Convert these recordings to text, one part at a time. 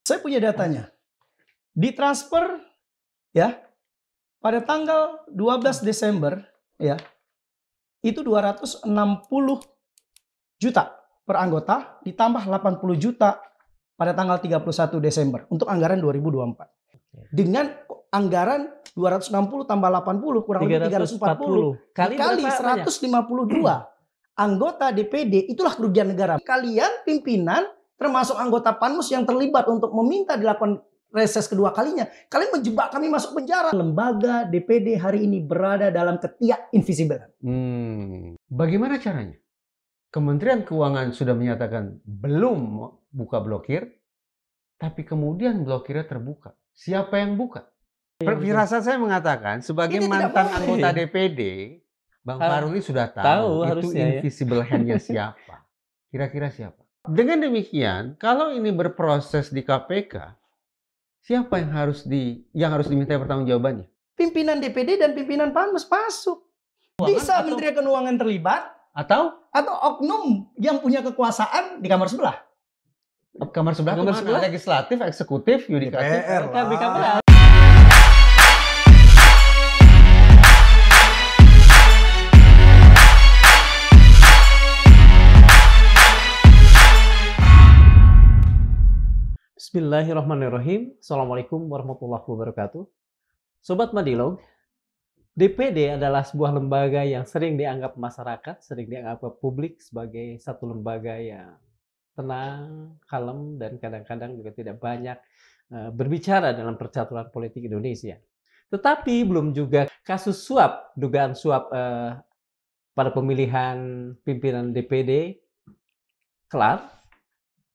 Saya punya datanya. Ditransfer ya pada tanggal 12 Desember ya. Itu 260 juta per anggota ditambah 80 juta pada tanggal 31 Desember untuk anggaran 2024. Dengan anggaran 260 tambah 80 kurang lebih 340 dikali 152 anggota DPD, itulah kerugian negara. Kalian pimpinan termasuk anggota Panmus yang terlibat untuk meminta dilakukan reses kedua kalinya, kalian menjebak kami masuk penjara. Lembaga DPD hari ini berada dalam ketiak invisible. Bagaimana caranya? Kementerian Keuangan sudah menyatakan belum buka blokir, tapi kemudian blokirnya terbuka. Siapa yang buka? Firasat saya mengatakan sebagai mantan anggota DPD, Bang Faruli sudah tahu itu invisible hand-nya siapa. Kira-kira siapa? Dengan demikian, kalau ini berproses di KPK, siapa yang harus diminta pertanggungjawabannya? Pimpinan DPD dan pimpinan Panmus masuk. Bisa Menteri Keuangan terlibat atau oknum yang punya kekuasaan di kamar sebelah. Kamar sebelah mana? Legislatif, eksekutif, yudikatif, DPR. Bismillahirrahmanirrahim. Assalamualaikum warahmatullahi wabarakatuh. Sobat Madilog, DPD adalah sebuah lembaga yang sering dianggap masyarakat, sering dianggap publik sebagai satu lembaga yang tenang, kalem, dan kadang-kadang juga tidak banyak berbicara dalam percaturan politik Indonesia. Tetapi belum juga kasus suap, dugaan suap pada pemilihan pimpinan DPD kelar.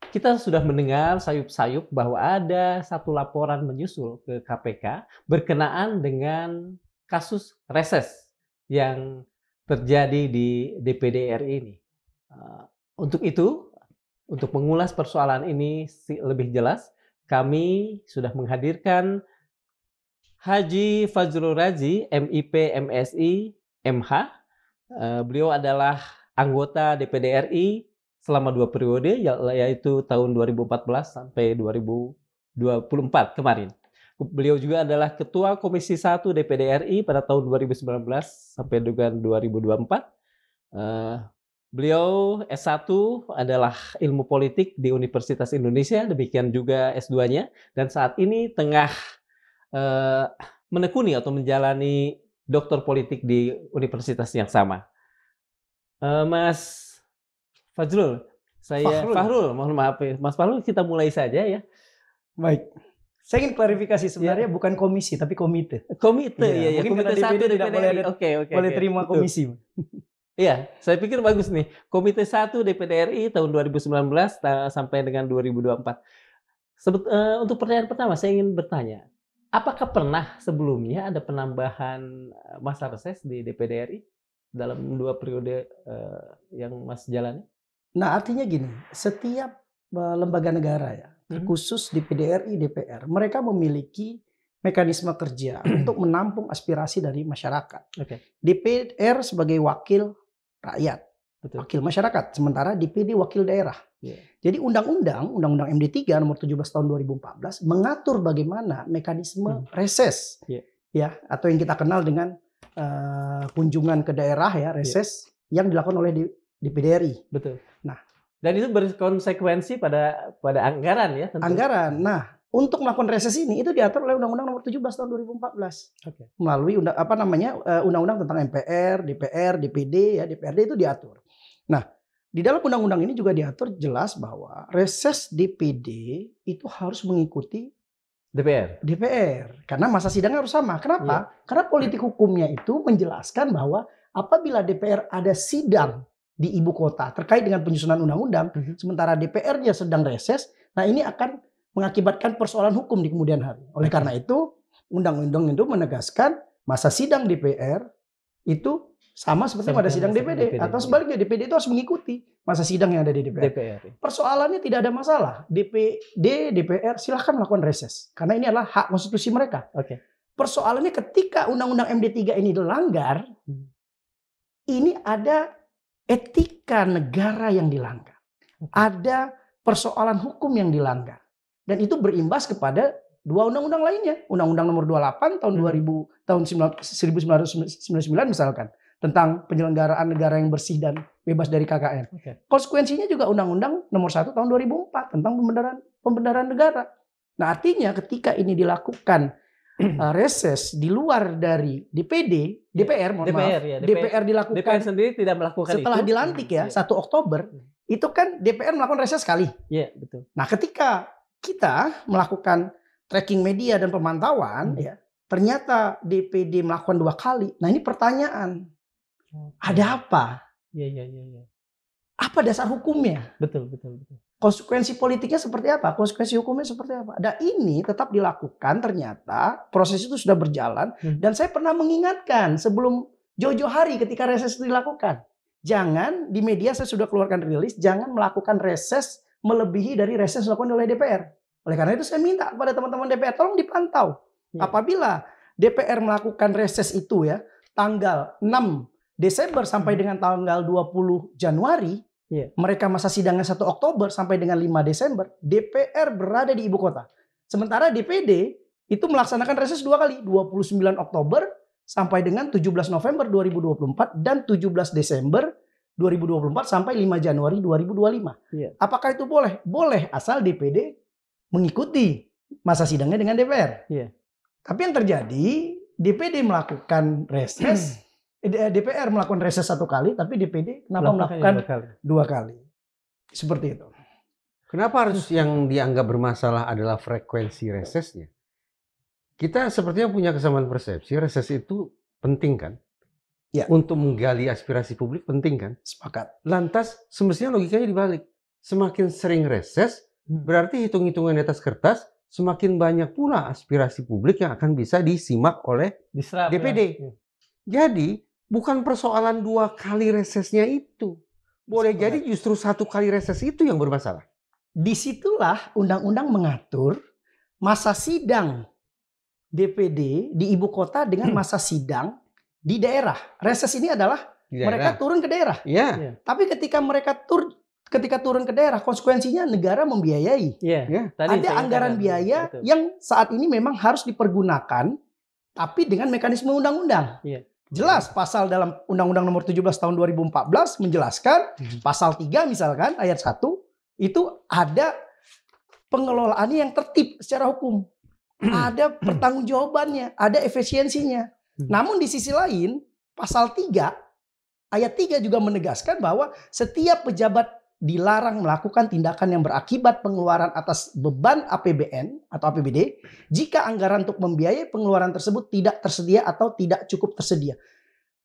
Kita sudah mendengar sayup-sayup bahwa ada satu laporan menyusul ke KPK berkenaan dengan kasus reses yang terjadi di DPD RI ini. Untuk itu, untuk mengulas persoalan ini lebih jelas, kami sudah menghadirkan Haji Fajrul Razi, MIP, MSI, MH. Beliau adalah anggota DPD RI selama 2 periode, yaitu tahun 2014 sampai 2024 kemarin. Beliau juga adalah Ketua Komisi 1 DPD RI pada tahun 2019 sampai dengan 2024. Beliau S1 adalah Ilmu Politik di Universitas Indonesia, demikian juga S2-nya, dan saat ini tengah menekuni atau menjalani doktor politik di universitas yang sama. Mas Fajrul, Fahrul, mohon maaf ya. Mas Fahrul, kita mulai saja ya. Baik. Saya ingin klarifikasi sebenarnya bukan komisi tapi komite. Komite, ya. Mungkin Komite DPD 1 tidak boleh terima komisi. Iya, saya pikir bagus nih. Komite 1 DPD RI tahun 2019 sampai dengan 2024. Untuk pertanyaan pertama, saya ingin bertanya, apakah pernah sebelumnya ada penambahan masa reses di DPD RI dalam 2 periode yang Mas jalani? Nah, artinya gini, setiap lembaga negara ya, khusus DPD RI, DPR, mereka memiliki mekanisme kerja untuk menampung aspirasi dari masyarakat. DPR sebagai wakil rakyat, wakil masyarakat, sementara DPD wakil daerah. Jadi Undang-Undang MD 3 nomor 17 tahun 2014 mengatur bagaimana mekanisme reses, ya, atau yang kita kenal dengan kunjungan ke daerah ya, reses yang dilakukan oleh DPD RI. Betul. Nah, dan itu berkonsekuensi pada anggaran ya. Tentu. Anggaran. Nah, untuk melakukan reses ini itu diatur oleh Undang-Undang Nomor 17 Tahun 2014. Melalui Undang-Undang tentang MPR, DPR, DPD ya, DPRD itu diatur. Nah, di dalam undang-undang ini juga diatur jelas bahwa reses DPD itu harus mengikuti DPR. Karena masa sidangnya harus sama. Kenapa? Karena politik hukumnya itu menjelaskan bahwa apabila DPR ada sidang di ibu kota terkait dengan penyusunan undang-undang, sementara DPR-nya sedang reses, nah ini akan mengakibatkan persoalan hukum di kemudian hari. Oleh karena itu, undang-undang itu menegaskan masa sidang DPR itu sama seperti pada sidang DPD. Atau sebaliknya, DPD itu harus mengikuti masa sidang yang ada di DPR. Persoalannya tidak ada masalah. DPD, DPR silahkan melakukan reses. Karena ini adalah hak konstitusi mereka. Persoalannya ketika Undang-Undang MD 3 ini dilanggar, ini ada etika negara yang dilanggar. Ada persoalan hukum yang dilanggar. Dan itu berimbas kepada dua undang-undang lainnya. Undang-undang nomor 28 tahun 1999 misalkan. Tentang penyelenggaraan negara yang bersih dan bebas dari KKN. Konsekuensinya juga undang-undang nomor 1 tahun 2004 tentang pembenaran negara. Nah artinya ketika ini dilakukan reses di luar dari DPD, DPR, DPR dilakukan. DPR sendiri tidak melakukan setelah itu. dilantik ya, 1 Oktober, itu kan DPR melakukan reses sekali. Iya, betul. Nah ketika kita melakukan tracking media dan pemantauan, ya ternyata DPD melakukan 2 kali. Nah ini pertanyaan. Ada apa? Iya. Apa dasar hukumnya? Betul. Konsekuensi politiknya seperti apa? Konsekuensi hukumnya seperti apa? Dan ini tetap dilakukan ternyata proses itu sudah berjalan. Dan saya pernah mengingatkan sebelum jauh-jauh hari ketika reses itu dilakukan. Jangan di media saya sudah keluarkan rilis, jangan melakukan reses melebihi dari reses dilakukan oleh DPR. Oleh karena itu saya minta kepada teman-teman DPR tolong dipantau. Apabila DPR melakukan reses itu ya tanggal 6 Desember sampai dengan tanggal 20 Januari, mereka masa sidangnya 1 Oktober sampai dengan 5 Desember, DPR berada di ibu kota. Sementara DPD itu melaksanakan reses 2 kali, 29 Oktober sampai dengan 17 November 2024 dan 17 Desember 2024 sampai 5 Januari 2025. Apakah itu boleh? Boleh asal DPD mengikuti masa sidangnya dengan DPR. Tapi yang terjadi, DPD melakukan reses, DPR melakukan reses 1 kali, tapi DPD kenapa melakukan 2 kali? Seperti itu. Kenapa harus yang dianggap bermasalah adalah frekuensi resesnya? Kita sepertinya punya kesamaan persepsi, reses itu penting kan? Ya. Untuk menggali aspirasi publik penting kan? Sepakat. Lantas semestinya logikanya dibalik. Semakin sering reses, berarti hitung-hitungan di atas kertas, semakin banyak pula aspirasi publik yang akan bisa disimak oleh DPD. Jadi bukan persoalan 2 kali resesnya itu. Boleh jadi justru 1 kali reses itu yang bermasalah. Disitulah undang-undang mengatur masa sidang DPD di ibu kota dengan masa sidang di daerah. Reses ini adalah mereka turun ke daerah. Tapi ketika mereka turun ke daerah, konsekuensinya negara membiayai. Ada anggaran biaya yang saat ini memang harus dipergunakan, tapi dengan mekanisme undang-undang. Jelas pasal dalam Undang-Undang nomor 17 tahun 2014 menjelaskan pasal 3 misalkan ayat 1 itu ada pengelolaannya yang tertib secara hukum. Ada pertanggungjawabannya, ada efisiensinya. Namun di sisi lain pasal 3 ayat 3 juga menegaskan bahwa setiap pejabat dilarang melakukan tindakan yang berakibat pengeluaran atas beban APBN atau APBD jika anggaran untuk membiayai pengeluaran tersebut tidak tersedia atau tidak cukup tersedia.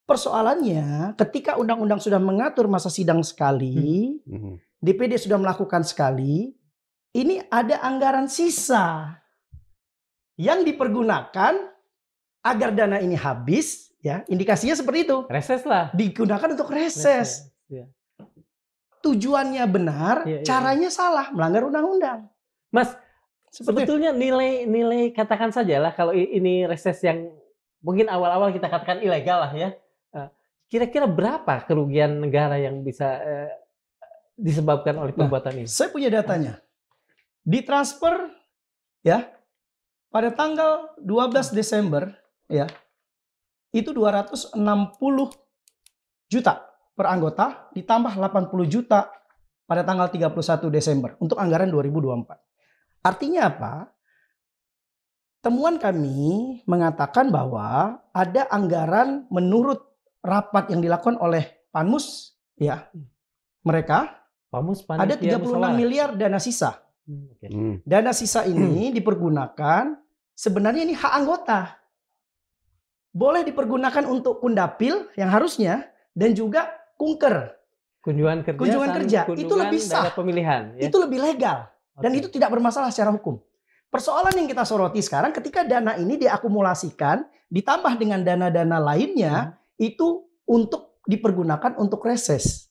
Persoalannya ketika undang-undang sudah mengatur masa sidang sekali, DPD sudah melakukan sekali, ini ada anggaran sisa yang dipergunakan agar dana ini habis, ya indikasinya seperti itu. Reses lah. Digunakan untuk reses. Tujuannya benar, caranya salah, melanggar undang-undang. Mas, sebetulnya nilai katakan saja lah kalau ini reses yang mungkin awal-awal kita katakan ilegal lah ya. Kira-kira berapa kerugian negara yang bisa disebabkan oleh perbuatan ini? Saya punya datanya. Ditransfer ya pada tanggal 12 Desember ya itu 260 juta per anggota ditambah 80 juta pada tanggal 31 Desember untuk anggaran 2024. Artinya apa? Temuan kami mengatakan bahwa ada anggaran menurut rapat yang dilakukan oleh Panmus ya. Mereka ada 36 miliar dana sisa. Dana sisa ini dipergunakan sebenarnya ini hak anggota. Boleh dipergunakan untuk kundapil yang harusnya dan juga kunker. Kunjungan kerja itu lebih sah. Pemilihan, ya? Itu lebih legal dan itu tidak bermasalah secara hukum. Persoalan yang kita soroti sekarang ketika dana ini diakumulasikan ditambah dengan dana-dana lainnya itu untuk dipergunakan untuk reses.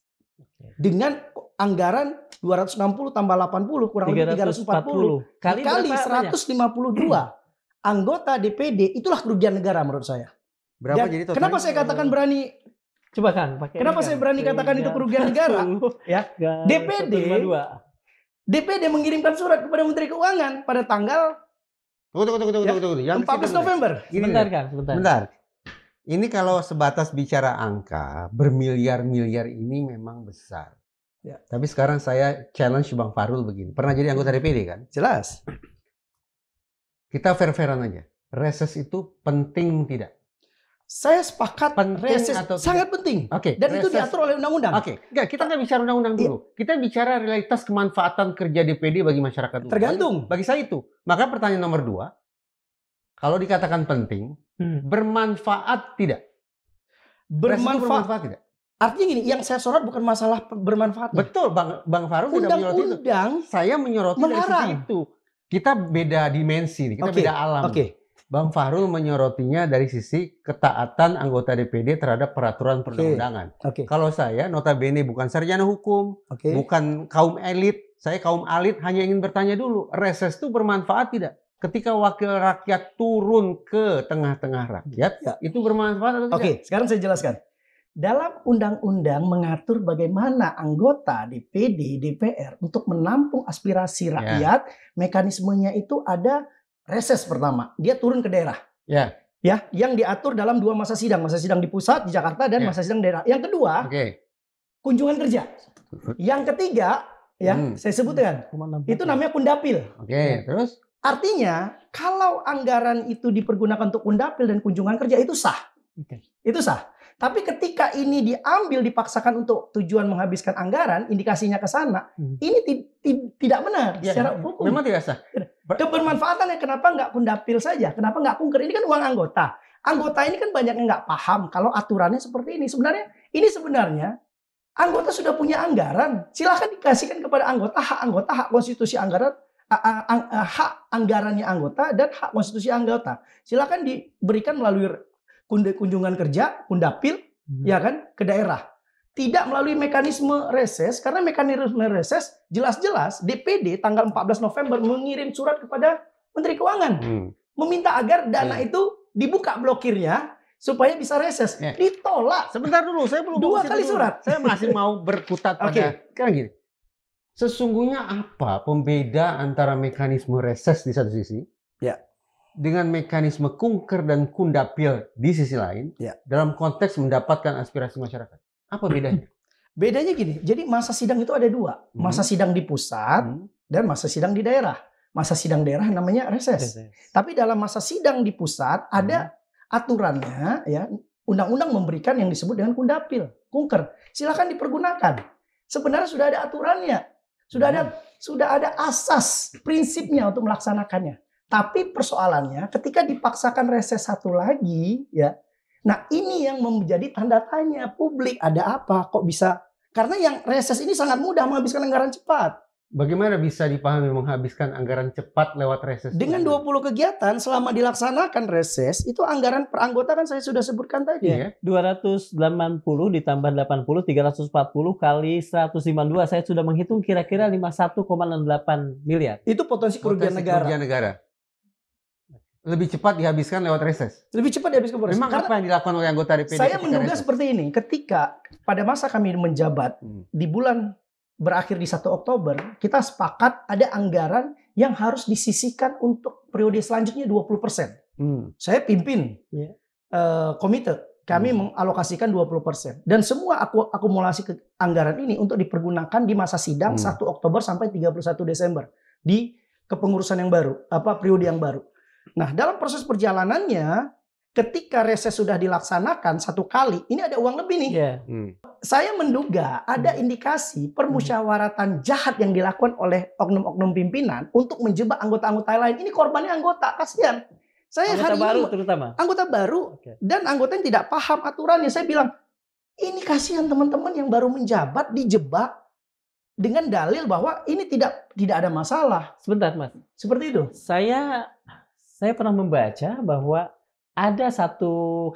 Dengan anggaran 260 tambah 80 kurang lebih 340 kali 152 anggota DPD itulah kerugian negara menurut saya. Berapa jadi totalnya? Kenapa saya katakan berani? Coba kan, kenapa saya berani katakan itu kerugian negara? Ya, DPD DPD mengirimkan surat kepada Menteri Keuangan pada tanggal Tunggu. Yang 14 November. Sebentar kan, sebentar. Bentar. Ini kalau sebatas bicara angka, bermiliar-miliar ini memang besar. Ya. Tapi sekarang saya challenge Bang Fahrul begini. Pernah jadi anggota DPD kan? Jelas. Kita fair-fairan aja. Reses itu penting tidak? Saya sepakat Penting reses atau tidak? sangat penting. Oke. Dan itu diatur oleh undang-undang. Oke. Enggak, kita nggak bicara undang-undang dulu. Kita bicara realitas kemanfaatan kerja DPD bagi masyarakat umum. Tergantung. Bagi saya itu. Maka pertanyaan nomor 2, kalau dikatakan penting, bermanfaat tidak? Reses itu bermanfaat tidak? Artinya gini, yang saya sorot bukan masalah bermanfaatnya. Betul, Bang Fahrul tidak menyoroti itu. Undang-undang Saya menyoroti dari melarang. sisi itu. Kita beda dimensi, kita Oke, beda alam. Oke. Bang Fahrul menyorotinya dari sisi ketaatan anggota DPD terhadap peraturan perundang-undangan. Oke. Kalau saya notabene bukan sarjana hukum, Oke. bukan kaum elit, saya kaum alit, hanya ingin bertanya dulu, reses itu bermanfaat tidak? Ketika wakil rakyat turun ke tengah-tengah rakyat, Ya. itu bermanfaat atau tidak? Oke, sekarang saya jelaskan. Dalam undang-undang mengatur bagaimana anggota DPD, DPR untuk menampung aspirasi rakyat, mekanismenya itu ada reses pertama. Dia turun ke daerah. Ya. Ya, yang diatur dalam 2 masa sidang di pusat di Jakarta dan masa sidang daerah. Yang kedua, Oke. kunjungan kerja. Yang ketiga, ya, saya sebutkan. Itu namanya kundapil. Oke, terus? Artinya, kalau anggaran itu dipergunakan untuk kundapil dan kunjungan kerja itu sah. Itu sah. Tapi ketika ini diambil dipaksakan untuk tujuan menghabiskan anggaran, indikasinya ke sana, ini tidak benar secara hukum. Memang tidak sah. Kebermanfaatannya kenapa nggak kundapil saja? Kenapa nggak kunker? Ini kan uang anggota. Anggota ini kan banyak yang nggak paham kalau aturannya seperti ini. Sebenarnya anggota sudah punya anggaran. Silahkan dikasihkan kepada anggota, hak konstitusi anggaran, hak anggarannya anggota dan hak konstitusi anggota. Silahkan diberikan melalui kunjungan kerja, kundapil, ya kan, ke daerah. Tidak melalui mekanisme reses, karena mekanisme reses jelas-jelas DPD tanggal 14 November mengirim surat kepada Menteri Keuangan. Meminta agar dana itu dibuka blokirnya supaya bisa reses. Ditolak. Sebentar dulu, saya belum 2 kali surat. Saya masih mau berkutat pada kan gini. Sesungguhnya apa pembeda antara mekanisme reses di satu sisi dengan mekanisme kunker dan kundapil di sisi lain dalam konteks mendapatkan aspirasi masyarakat? Apa bedanya? Bedanya gini, jadi masa sidang itu ada 2. Masa sidang di pusat dan masa sidang di daerah. Masa sidang daerah namanya reses. Tapi dalam masa sidang di pusat ada aturannya, ya, undang-undang memberikan yang disebut dengan kundapil, kunker. Silakan dipergunakan. Sebenarnya sudah ada aturannya. Sudah ada asas prinsipnya untuk melaksanakannya. Tapi persoalannya ketika dipaksakan reses satu lagi, ya. Nah, ini yang menjadi tanda tanya publik, ada apa? Kok bisa? Karena yang reses ini sangat mudah menghabiskan anggaran cepat. Bagaimana bisa dipahami menghabiskan anggaran cepat lewat reses? Dengan 20 kegiatan selama dilaksanakan reses, itu anggaran per anggota kan saya sudah sebutkan tadi. Ya, 280 ditambah 80, 340 kali 152. Saya sudah menghitung kira-kira 51,68 miliar. Itu potensi kerugian negara. Lebih cepat dihabiskan lewat reses. Lebih cepat dihabiskan reses. Memang apa yang dilakukan oleh anggota DPD? Saya menduga seperti ini. Ketika pada masa kami menjabat di bulan berakhir di 1 Oktober, kita sepakat ada anggaran yang harus disisihkan untuk periode selanjutnya 20%. Saya pimpin komite. Kami mengalokasikan 20%. Dan semua akumulasi anggaran ini untuk dipergunakan di masa sidang 1 Oktober sampai 31 Desember. Di kepengurusan yang baru, periode yang baru. Nah, dalam proses perjalanannya, ketika reses sudah dilaksanakan 1 kali, ini ada uang lebih nih. Saya menduga ada indikasi permusyawaratan jahat yang dilakukan oleh oknum-oknum pimpinan untuk menjebak anggota-anggota lain. Ini korbannya anggota, kasihan. Anggota baru terutama. Anggota baru dan anggota yang tidak paham aturannya. Saya bilang, ini kasihan teman-teman yang baru menjabat dijebak dengan dalil bahwa ini tidak ada masalah. Sebentar, Mas. Seperti itu. Saya pernah membaca bahwa ada satu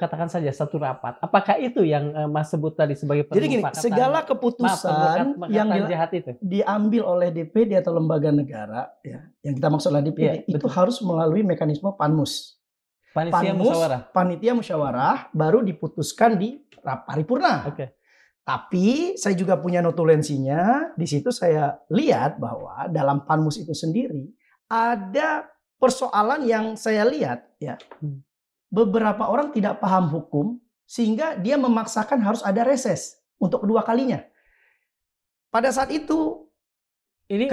rapat. Apakah itu yang Mas sebut tadi sebagai permufakatan? Jadi gini, segala keputusan yang jahat itu diambil oleh DPD atau lembaga negara, ya, yang kita maksud adalah DPD, itu harus melalui mekanisme PANMUS. Panitia musyawarah baru diputuskan di paripurna. Tapi saya juga punya notulensinya. Di situ saya lihat bahwa dalam Panmus itu sendiri ada persoalan yang saya lihat ya. Beberapa orang tidak paham hukum sehingga dia memaksakan harus ada reses untuk kedua kalinya. Pada saat itu Ini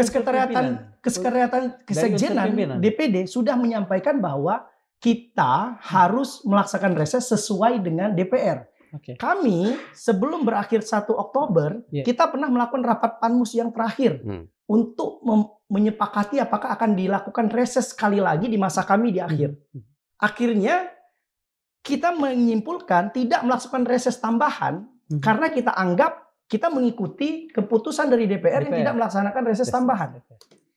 Kesekjenan DPD sudah menyampaikan bahwa kita harus melaksanakan reses sesuai dengan DPR. Oke. Kami sebelum berakhir 1 Oktober, kita pernah melakukan rapat Panmus yang terakhir untuk menyepakati apakah akan dilakukan reses sekali lagi di masa kami di akhir. Akhirnya kita menyimpulkan tidak melakukan reses tambahan karena kita anggap kita mengikuti keputusan dari DPR yang tidak melaksanakan reses tambahan.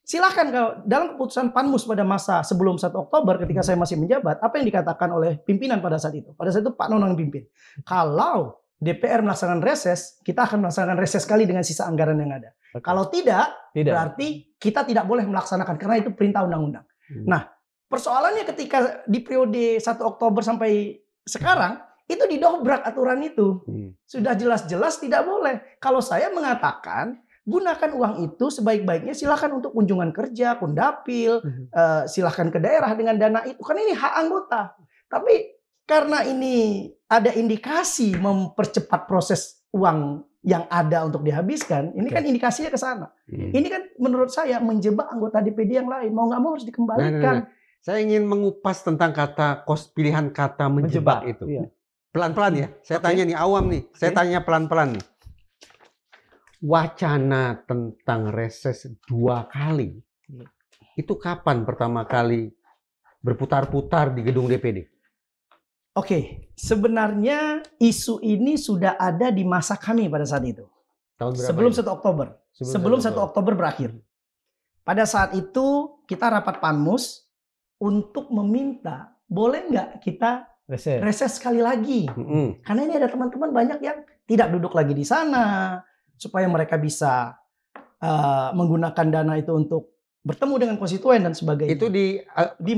Silahkan kalau dalam keputusan Panmus pada masa sebelum 1 Oktober ketika saya masih menjabat, apa yang dikatakan oleh pimpinan pada saat itu? Pada saat itu Pak Nonong yang pimpin. Kalau DPR melaksanakan reses, kita akan melaksanakan reses sekali dengan sisa anggaran yang ada. Kalau tidak, berarti kita tidak boleh melaksanakan karena itu perintah undang-undang. Nah, persoalannya ketika di periode 1 Oktober sampai sekarang, itu didobrak aturan itu. Sudah jelas-jelas tidak boleh. Kalau saya mengatakan, gunakan uang itu sebaik-baiknya silakan untuk kunjungan kerja, kundapil, silakan ke daerah dengan dana itu. Kan ini hak anggota. Tapi karena ini ada indikasi mempercepat proses uang yang ada untuk dihabiskan, ini kan indikasinya ke sana. Ini kan menurut saya menjebak anggota DPD yang lain. Mau nggak mau harus dikembalikan. Saya ingin mengupas tentang pilihan kata menjebak itu. Iya. Pelan-pelan ya. Saya tanya nih awam nih. Saya tanya pelan-pelan nih. Wacana tentang reses 2 kali. Itu kapan pertama kali berputar-putar di gedung DPD? Oke, sebenarnya isu ini sudah ada di masa kami pada saat itu. Tahun berapa? Sebelum ini? 1 Oktober. Sebelum 1 Oktober berakhir. Pada saat itu kita rapat Panmus untuk meminta boleh nggak kita reses sekali lagi. Karena ini ada teman-teman banyak yang tidak duduk lagi di sana supaya mereka bisa menggunakan dana itu untuk bertemu dengan konstituen dan sebagainya. Itu di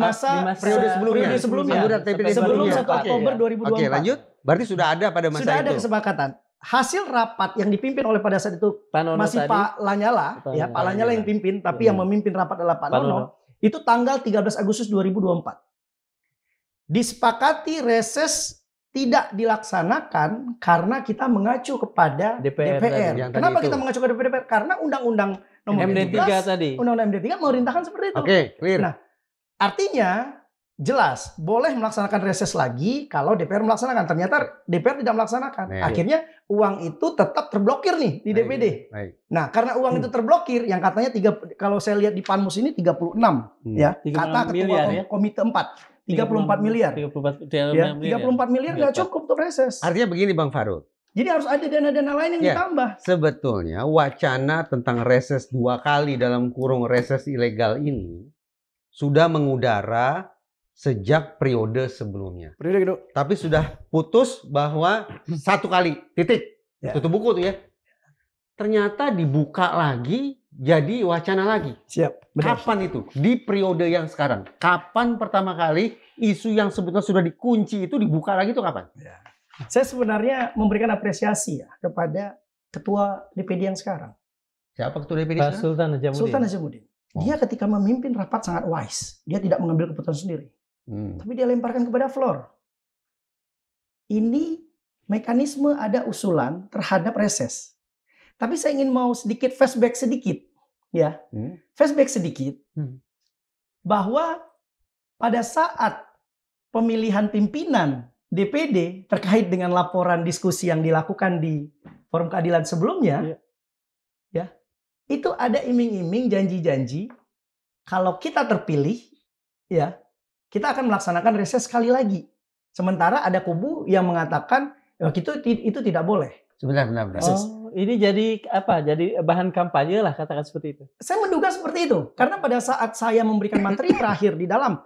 masa periode sebelumnya. Anggota DPD sebelum 1 Oktober 2024. Oke, lanjut. Berarti sudah ada pada masa sudah itu. Ada kesepakatan. Hasil rapat yang dipimpin oleh pada saat itu masih Pak Lanyala, ya Pak Lanyala yang pimpin, tapi yang memimpin rapat adalah Pak Nono. Itu tanggal 13 Agustus 2024. Disepakati reses tidak dilaksanakan karena kita mengacu kepada DPR. Kenapa kita mengacu kepada DPR? Karena Undang-Undang Nomor MD3 tadi. Undang-Undang MD3 memerintahkan seperti itu. Oke, clear. Nah, artinya jelas boleh melaksanakan reses lagi kalau DPR melaksanakan. Ternyata DPR tidak melaksanakan. Akhirnya uang itu tetap terblokir nih di DPD. Nah, karena uang itu terblokir, yang katanya kalau saya lihat di Panmus ini 36 ya. Kata Ketua Komite 4. 34 miliar. 34 miliar nggak cukup untuk reses. Artinya begini Bang Farud. Jadi harus ada dana-dana lain yang ditambah. Sebetulnya wacana tentang reses 2 kali dalam kurung reses ilegal ini sudah mengudara sejak periode sebelumnya. Tapi sudah putus bahwa 1 kali, titik. Tutup buku tuh ya. Ternyata dibuka lagi, jadi wacana lagi. Siap. Benar. Kapan itu? Di periode yang sekarang. Kapan pertama kali isu yang sebetulnya sudah dikunci itu dibuka lagi itu kapan? Ya. Saya sebenarnya memberikan apresiasi ya kepada Ketua DPD yang sekarang. Siapa Ketua DPD sekarang? Sultan Najamuddin. Dia ketika memimpin rapat sangat wise. Dia tidak mengambil keputusan sendiri. Tapi dia lemparkan kepada floor. Ini mekanisme ada usulan terhadap reses. Tapi saya ingin mau sedikit flashback sedikit. Ya, flashback sedikit. Bahwa pada saat pemilihan pimpinan DPD terkait dengan laporan diskusi yang dilakukan di Forum Keadilan sebelumnya, ya, itu ada iming-iming janji-janji kalau kita terpilih, ya, kita akan melaksanakan reses sekali lagi. Sementara ada kubu yang mengatakan itu tidak boleh. Sebentar. Ini jadi apa? Jadi bahan kampanye lah, katakan seperti itu. Saya menduga seperti itu. Karena pada saat saya memberikan materi terakhir di dalam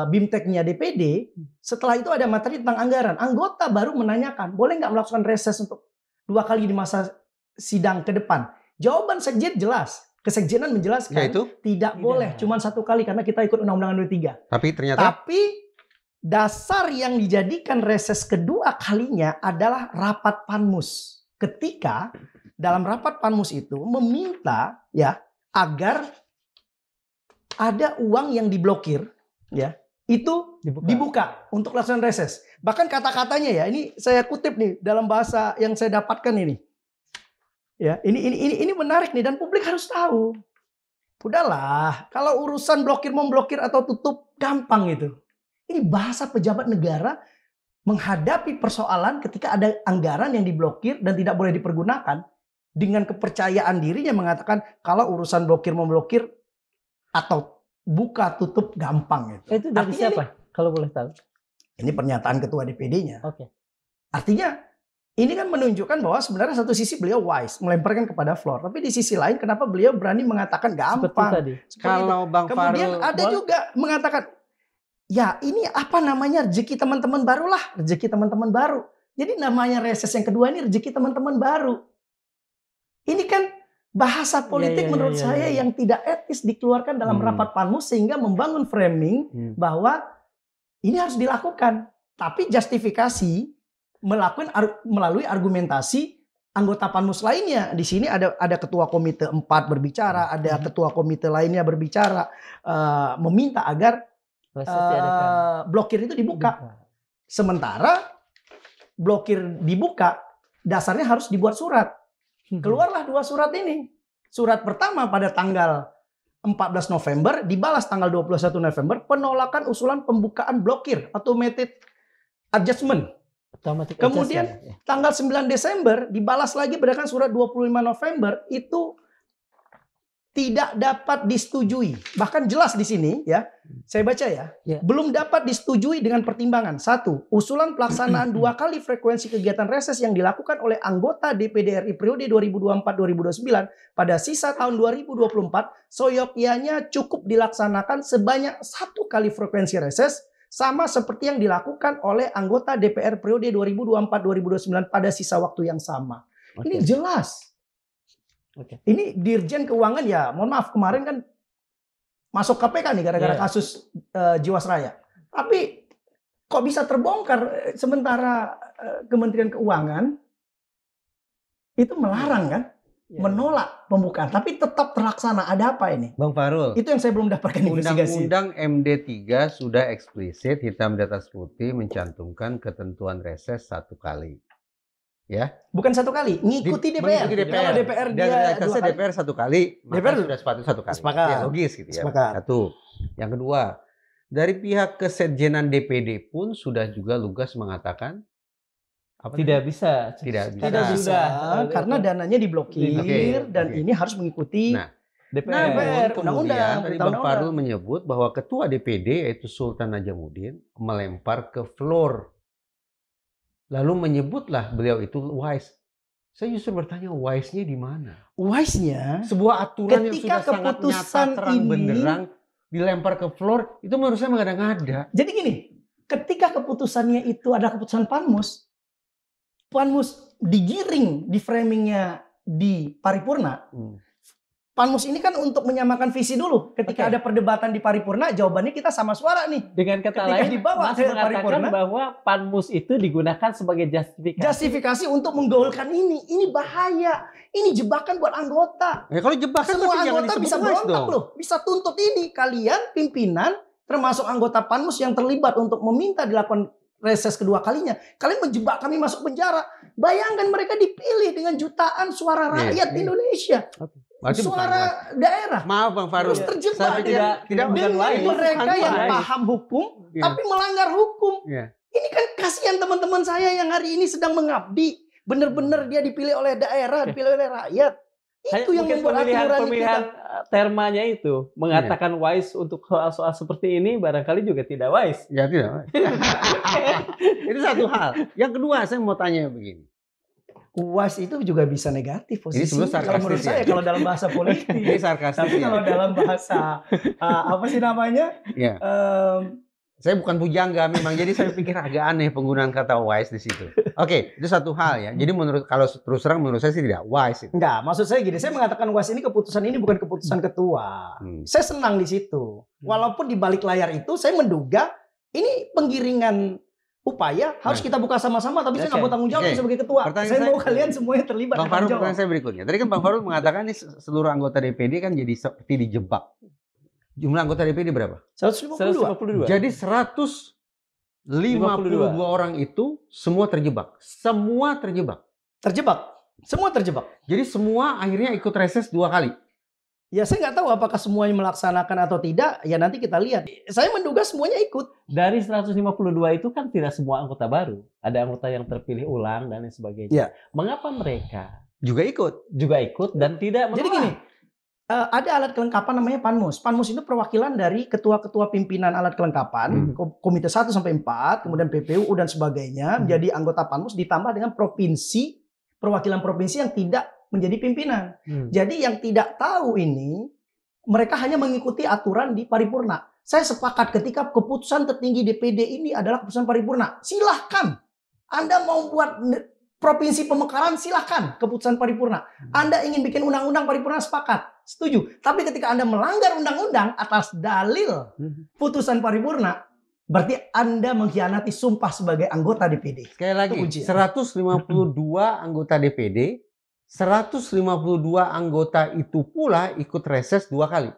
BIMTEK-nya DPD, setelah itu ada materi tentang anggaran. Anggota baru menanyakan, boleh nggak melakukan reses untuk 2 kali di masa sidang ke depan? Jawaban sekjen jelas. Kesekjenan menjelaskan tidak boleh, cuma 1 kali karena kita ikut Undang-Undang MD3. Tapi dasar yang dijadikan reses kedua kalinya adalah rapat Panmus ketika dalam rapat Panmus itu meminta ya agar ada uang yang diblokir ya itu dibuka untuk pelaksanaan reses. Bahkan kata-katanya ya, ini saya kutip nih dalam bahasa yang saya dapatkan ini. Ya, ini menarik nih dan publik harus tahu. Udahlah, kalau urusan blokir memblokir atau tutup gampang itu. Ini bahasa pejabat negara menghadapi persoalan ketika ada anggaran yang diblokir dan tidak boleh dipergunakan dengan kepercayaan dirinya mengatakan kalau urusan blokir memblokir atau buka tutup gampang itu. Itu dari siapa? Kalau boleh tahu. Ini pernyataan ketua DPD-nya. Oke. Artinya ini kan menunjukkan bahwa sebenarnya satu sisi beliau wise melemparkan kepada floor, tapi di sisi lain kenapa beliau berani mengatakan gampang? Seperti tadi. Kalau Bang Kemudian Farul ada juga mengatakan ya ini apa namanya rezeki teman-teman baru lah, rezeki teman-teman baru. Jadi namanya reses yang kedua ini rezeki teman-teman baru. Ini kan bahasa politik menurut saya yang tidak etis dikeluarkan dalam rapat Panmus sehingga membangun framing bahwa ini harus dilakukan. Tapi justifikasi melalui argumentasi anggota Panmus lainnya. Di sini ada ketua komite 4 berbicara, ada ketua komite lainnya berbicara meminta agar blokir itu dibuka. Sementara blokir dibuka dasarnya harus dibuat surat. Keluarlah 2 surat ini. Surat pertama pada tanggal 14 November, dibalas tanggal 21 November, penolakan usulan pembukaan blokir, automated adjustment. Kemudian tanggal 9 Desember, dibalas lagi berdasarkan surat 25 November, itu tidak dapat disetujui. Bahkan jelas di sini ya, saya baca ya, belum dapat disetujui dengan pertimbangan. 1. Usulan pelaksanaan 2 kali frekuensi kegiatan reses yang dilakukan oleh anggota DPD RI periode 2024-2029 pada sisa tahun 2024, soyogyanya cukup dilaksanakan sebanyak 1 kali frekuensi reses, sama seperti yang dilakukan oleh anggota DPR periode 2024-2029 pada sisa waktu yang sama. Ini jelas. Ini Dirjen Keuangan ya, mohon maaf kemarin kan masuk KPK nih gara-gara kasus Jiwasraya. Tapi kok bisa terbongkar sementara Kementerian Keuangan itu melarang kan, menolak pembukaan, tapi tetap terlaksana. Ada apa ini? Bang Farul, itu yang saya belum dapatkan investigasi. Undang-undang MD3 sudah eksplisit hitam di atas putih mencantumkan ketentuan reses 1 kali. Ya, bukan 1 kali, ngikuti DPR. Kalau DPR dia 2 kali. DPR 1 kali, DPR sudah sepatutnya 1 kali. Sepakat. Ya, logis gitu ya. Sepakat. 1. Yang kedua, dari pihak kesekjenan DPD pun sudah juga lugas mengatakan tidak bisa. Tidak bisa karena dananya diblokir dan ini harus mengikuti DPR, undang-undang. Tadi Bang Farul menyebut bahwa ketua DPD yaitu Sultan Najamuddin melempar ke floor. Lalu menyebutlah beliau itu wise. Saya justru bertanya wise-nya di mana? Wise-nya sebuah aturan yang ketika sudah sangat nyata terang benderang dilempar ke floor itu menurut saya mengada-ngada. Jadi gini, ketika keputusannya itu adalah keputusan Panmus digiring di framingnya di paripurna. Panmus ini kan untuk menyamakan visi dulu. Ketika ada perdebatan di paripurna, jawabannya kita sama suara nih. Dengan kata lain, Mas mengatakan bahwa Panmus itu digunakan sebagai justifikasi. Justifikasi untuk menggolkan ini. Ini bahaya. Ini jebakan buat anggota. Ya, kalau jebakan semua anggota bisa berontak loh. Bisa tuntut ini. Kalian pimpinan, termasuk anggota Panmus yang terlibat untuk meminta dilakukan reses kedua kalinya. Kalian menjebak kami masuk penjara. Bayangkan mereka dipilih dengan jutaan suara rakyat Indonesia. Suara daerah. Maaf Bang Farul. Terjebak tidak mereka yang paham hukum tapi melanggar hukum. Ini kan kasihan teman-teman saya yang hari ini sedang mengabdi. Benar-benar dia dipilih oleh daerah, dipilih oleh rakyat. Itu yang membuat pemilihan termanya itu mengatakan wise untuk soal-soal seperti ini barangkali juga tidak wise. Ya tidak. Itu satu hal. Yang kedua saya mau tanya begini. Uas itu juga bisa negatif posisinya. Kalau menurut saya kalau dalam bahasa politik. Ini sarkastis. Tapi kalau dalam bahasa apa sih namanya? Ya. Saya bukan pujangga memang, jadi saya pikir agak aneh penggunaan kata wise di situ. Oke, itu satu hal ya. Jadi kalau terus terang menurut saya sih tidak wise. Enggak, maksud saya gini, saya mengatakan wise ini keputusan ini bukan keputusan ketua. Saya senang di situ. Walaupun di balik layar itu saya menduga ini penggiringan upaya harus kita buka sama-sama, tapi saya nggak mau tanggung jawab sebagai ketua. Pertanyaan Saya mau kalian semuanya terlibat. Bang Farul, pertanyaan saya berikutnya. Tadi kan Bang Farul mengatakan nih seluruh anggota DPD kan jadi seperti dijebak. Jumlah anggota DPD berapa? 152. Jadi 152 orang itu semua terjebak. Semua terjebak. Semua terjebak. Jadi semua akhirnya ikut reses 2 kali. Ya saya nggak tahu apakah semuanya melaksanakan atau tidak. Ya nanti kita lihat. Saya menduga semuanya ikut. Dari 152 itu kan tidak semua anggota baru. Ada anggota yang terpilih ulang dan lain sebagainya. Ya. Mengapa mereka Juga ikut dan tidak menolak? Jadi gini, ada alat kelengkapan namanya Panmus. Panmus itu perwakilan dari ketua-ketua pimpinan alat kelengkapan, komite 1 sampai 4, kemudian PPUU dan sebagainya, menjadi anggota Panmus ditambah dengan provinsi, perwakilan provinsi yang tidak menjadi pimpinan. Jadi yang tidak tahu ini, mereka hanya mengikuti aturan di paripurna. Saya sepakat ketika keputusan tertinggi DPD ini adalah keputusan paripurna. Silahkan. Anda mau buat provinsi pemekaran, silahkan keputusan paripurna. Anda ingin bikin undang-undang paripurna, sepakat. Setuju. Tapi ketika Anda melanggar undang-undang atas dalil putusan paripurna, berarti Anda mengkhianati sumpah sebagai anggota DPD. Sekali lagi, 152 anggota DPD, 152 anggota itu pula ikut reses 2 kali.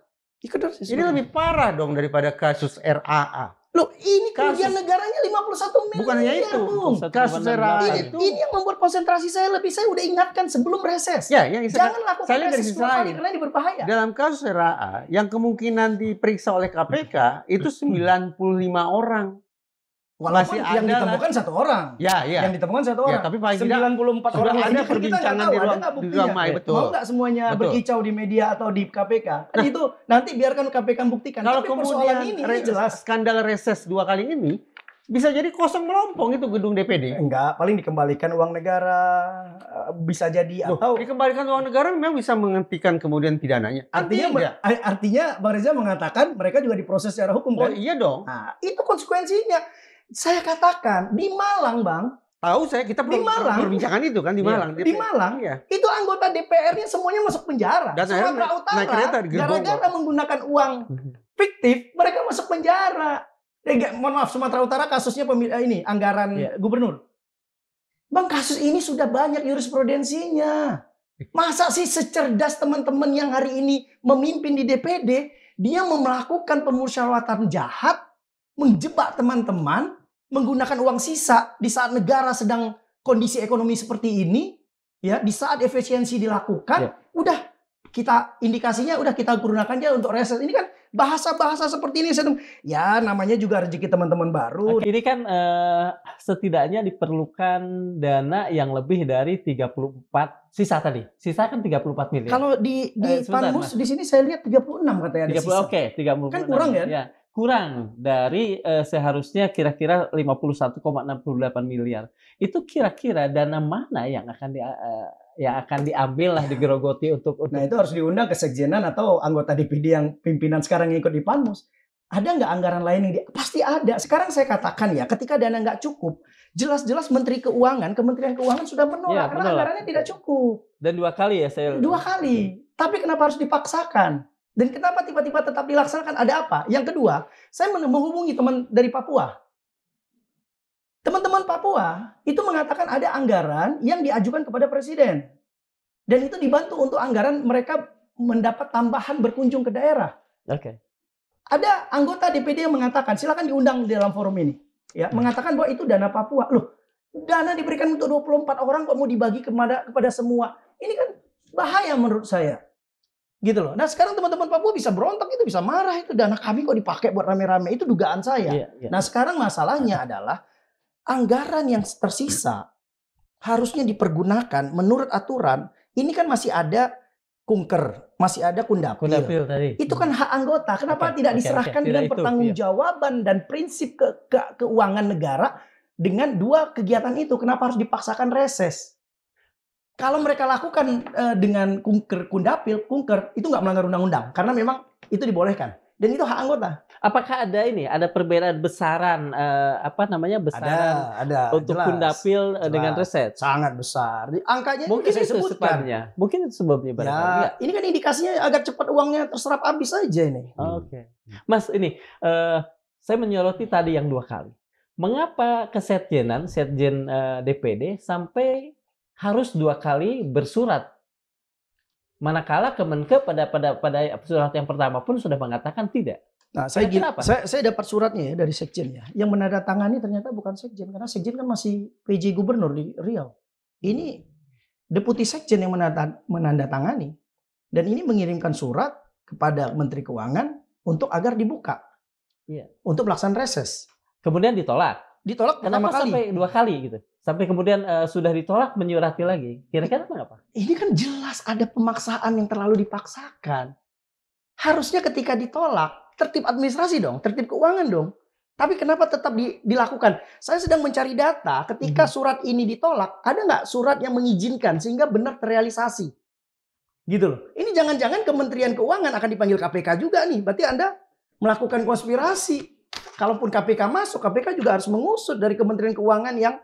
Ini lebih parah dong daripada kasus RAA. Loh, ini kerugian negaranya 51 miliar. Bukan hanya itu, Bung. kasus RAA itu. Ini yang membuat konsentrasi saya lebih. Saya udah ingatkan sebelum reses. Ya, yang jangan lakukan reses 2 kali karena ini berbahaya. Dalam kasus RAA, yang kemungkinan diperiksa oleh KPK itu 95 orang. Walaupun yang ditemukan 1 orang. Ya. Yang ditemukan 1 orang. Ya, tapi paling 94 orang ada lainnya perbincangan di ruang main, betul. Mau nggak semuanya berkicau di media atau di KPK? Kan itu nanti biarkan KPK buktikan. Kalau tapi kemudian ini jelas. Skandal reses 2 kali ini bisa jadi kosong melompong itu gedung DPD. Enggak, paling dikembalikan uang negara, bisa jadi atau dikembalikan uang negara memang bisa menghentikan kemudian pidananya. Artinya Bang Reza mengatakan mereka juga diproses secara hukum kan? Oh iya dong. Nah, itu konsekuensinya. Saya katakan di Malang, Bang. Tahu saya, kita perbincangan itu kan di Malang. Di Malang, itu anggota DPR-nya semuanya masuk penjara. Dan Sumatera Utara, gara-gara menggunakan uang fiktif, mereka masuk penjara. Mohon maaf, Sumatera Utara kasusnya anggaran gubernur. Bang, kasus ini sudah banyak jurisprudensinya. Masa sih secerdas teman-teman yang hari ini memimpin di DPD, dia melakukan pemusyawaratan jahat, menjebak teman-teman, menggunakan uang sisa di saat negara sedang kondisi ekonomi seperti ini, ya, di saat efisiensi dilakukan, udah kita indikasinya udah kita gunakan aja untuk reses. Ini kan bahasa-bahasa seperti ini, ya namanya juga rezeki teman-teman baru. Ini kan setidaknya diperlukan dana yang lebih dari 34 sisa tadi. Sisa kan 34 miliar. Kalau di Panmus di sini saya lihat 36 katanya ada sisa. Oke, 36. Kan kurang kan? Ya. Kurang dari seharusnya kira-kira 51,68 miliar. Itu kira-kira dana mana yang akan diambil lah, digerogoti untuk. Nah, itu harus diundang ke sekjenan atau anggota DPD yang pimpinan sekarang yang ikut di Panmus. Ada nggak anggaran lain yang pasti ada. Sekarang saya katakan ya, ketika dana nggak cukup, jelas-jelas Menteri Keuangan, Kementerian Keuangan sudah menolak karena anggarannya tidak cukup. Dan 2 kali ya saya. 2 kali. Tapi kenapa harus dipaksakan? Dan kenapa tiba-tiba tetap dilaksanakan? Ada apa? Yang kedua, saya menghubungi teman dari Papua. Teman-teman Papua itu mengatakan ada anggaran yang diajukan kepada Presiden. Dan itu dibantu untuk anggaran mereka mendapat tambahan berkunjung ke daerah. Oke. Ada anggota DPD yang mengatakan, silakan diundang di dalam forum ini. Ya, mengatakan bahwa itu dana Papua. Loh, dana diberikan untuk 24 orang kok mau dibagi kepada semua. Ini kan bahaya menurut saya. Gitu loh. Nah sekarang teman-teman Papua bisa berontak, itu bisa marah, itu dana kami kok dipakai buat rame-rame, itu dugaan saya. Nah sekarang masalahnya adalah anggaran yang tersisa harusnya dipergunakan menurut aturan. Ini kan masih ada kunker, masih ada kundapil tadi. Itu kan hak anggota. Kenapa tidak diserahkan dengan pertanggungjawaban dan prinsip keuangan negara dengan 2 kegiatan itu? Kenapa harus dipaksakan reses? Kalau mereka lakukan dengan kundapil, itu nggak melanggar undang-undang karena memang itu dibolehkan dan itu hak anggota. Apakah ada perbedaan besaran besaran ada untuk jelas, kundapil dengan reses? Sangat besar. Angkanya mungkin itu sebabnya. Mungkin itu sebabnya ya, ini kan indikasinya agar cepat uangnya terserap habis aja ini. Oke. Mas, ini saya menyoroti tadi yang 2 kali. mengapa Sekjen DPD sampai harus 2 kali bersurat? Manakala Kemenkeu pada surat yang pertama pun sudah mengatakan tidak. Nah, Kenapa? saya dapat suratnya ya dari Sekjen ya. Yang menandatangani ternyata bukan Sekjen, karena Sekjen kan masih PJ Gubernur di Riau. Ini Deputi Sekjen yang menandatangani. Dan ini mengirimkan surat kepada Menteri Keuangan untuk agar dibuka. Iya. Untuk pelaksanaan reses. Kemudian ditolak. Ditolak pertama Kenapa kali. sampai 2 kali gitu? Sampai kemudian sudah ditolak menyurati lagi. Kira-kira kenapa? Ini kan jelas ada pemaksaan yang terlalu dipaksakan. Harusnya ketika ditolak, tertib administrasi dong, tertib keuangan dong. Tapi kenapa tetap dilakukan? Saya sedang mencari data ketika surat ini ditolak, ada nggak surat yang mengizinkan sehingga benar terrealisasi? Gitu loh. Ini jangan-jangan Kementerian Keuangan akan dipanggil KPK juga nih. Berarti Anda melakukan konspirasi. Kalaupun KPK masuk, KPK juga harus mengusut dari Kementerian Keuangan yang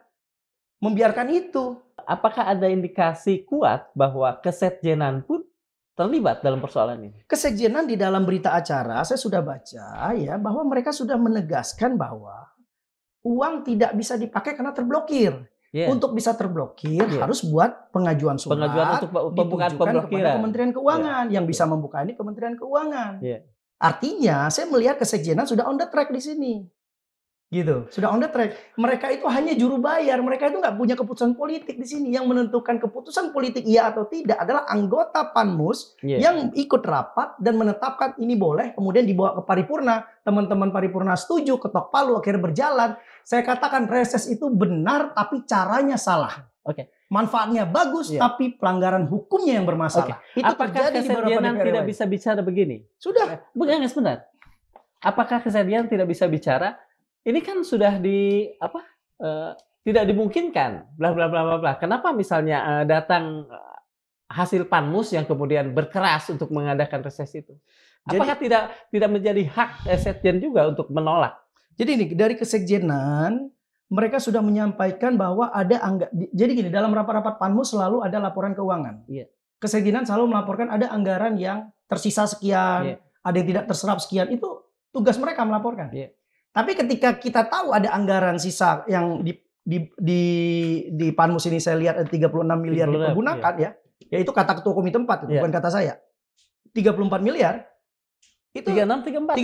membiarkan itu. Apakah ada indikasi kuat bahwa Kesekjenan pun terlibat dalam persoalan ini? Kesekjenan di dalam berita acara saya sudah baca ya bahwa mereka sudah menegaskan bahwa uang tidak bisa dipakai karena terblokir. Yeah. Untuk bisa terblokir harus buat pengajuan surat. Pengajuan untuk pembukaan ditujukan pemblokiran kepada Kementerian Keuangan. Yang bisa membuka ini Kementerian Keuangan. Yeah. Artinya saya melihat Kesekjenan sudah on the track di sini. Gitu, sudah on the track. Mereka itu hanya juru bayar, mereka itu nggak punya keputusan politik di sini. Yang menentukan keputusan politik iya atau tidak adalah anggota Panmus yang ikut rapat dan menetapkan ini boleh, kemudian dibawa ke paripurna. Teman-teman paripurna setuju, ketok palu akhirnya berjalan. Saya katakan reses itu benar, tapi caranya salah. Oke. Manfaatnya bagus, tapi pelanggaran hukumnya yang bermasalah. Itu apakah terjadi di beberapa Kesekjenan DPR tidak lain. bisa bicara begini? Sudah. Bukan sebentar. Apakah Kesekjenan tidak bisa bicara? Ini kan sudah tidak dimungkinkan, bla bla bla bla bla. Kenapa misalnya datang hasil Panmus yang kemudian berkeras untuk mengadakan reses itu? Apakah tidak menjadi hak Sekjen juga untuk menolak? Jadi ini dari Kesekjenan mereka sudah menyampaikan bahwa ada jadi gini, dalam rapat-rapat Panmus selalu ada laporan keuangan. Iya. Kesekjenan selalu melaporkan ada anggaran yang tersisa sekian, ada yang tidak terserap sekian. Itu tugas mereka melaporkan. Iya. Tapi ketika kita tahu ada anggaran sisa yang di Panmus ini saya lihat ada 36 miliar dipergunakan ya. Yaitu kata Ketua Komite 4 itu, bukan kata saya. 34 miliar. Itu 36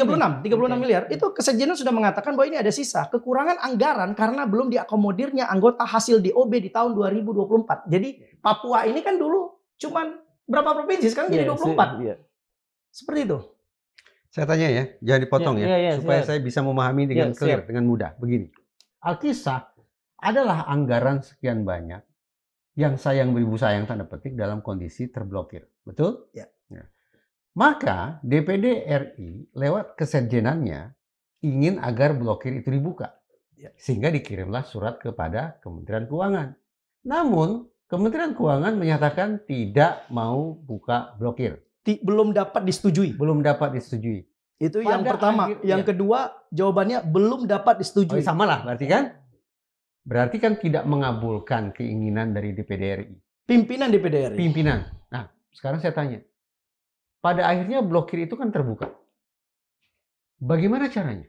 miliar. Itu Kesekjenan sudah mengatakan bahwa ini ada sisa. Kekurangan anggaran karena belum diakomodirnya anggota hasil DOB di tahun 2024. Jadi Papua ini kan dulu cuman berapa provinsi, sekarang jadi 24. Seperti itu. Saya tanya ya, jangan dipotong supaya saya bisa memahami dengan clear, dengan mudah. Begini, Alkisah adalah anggaran sekian banyak yang sayang beribu sayang tanda petik dalam kondisi terblokir, betul? Ya. Maka DPD RI lewat kesekjenannya ingin agar blokir itu dibuka, sehingga dikirimlah surat kepada Kementerian Keuangan. Namun Kementerian Keuangan menyatakan tidak mau buka blokir. Belum dapat disetujui. Belum dapat disetujui. Itu yang pertama. Yang kedua, jawabannya belum dapat disetujui. Sama lah, berarti kan? Berarti kan tidak mengabulkan keinginan dari DPD RI. Pimpinan DPD RI. Pimpinan. Nah, sekarang saya tanya. Pada akhirnya blokir itu kan terbuka. Bagaimana caranya?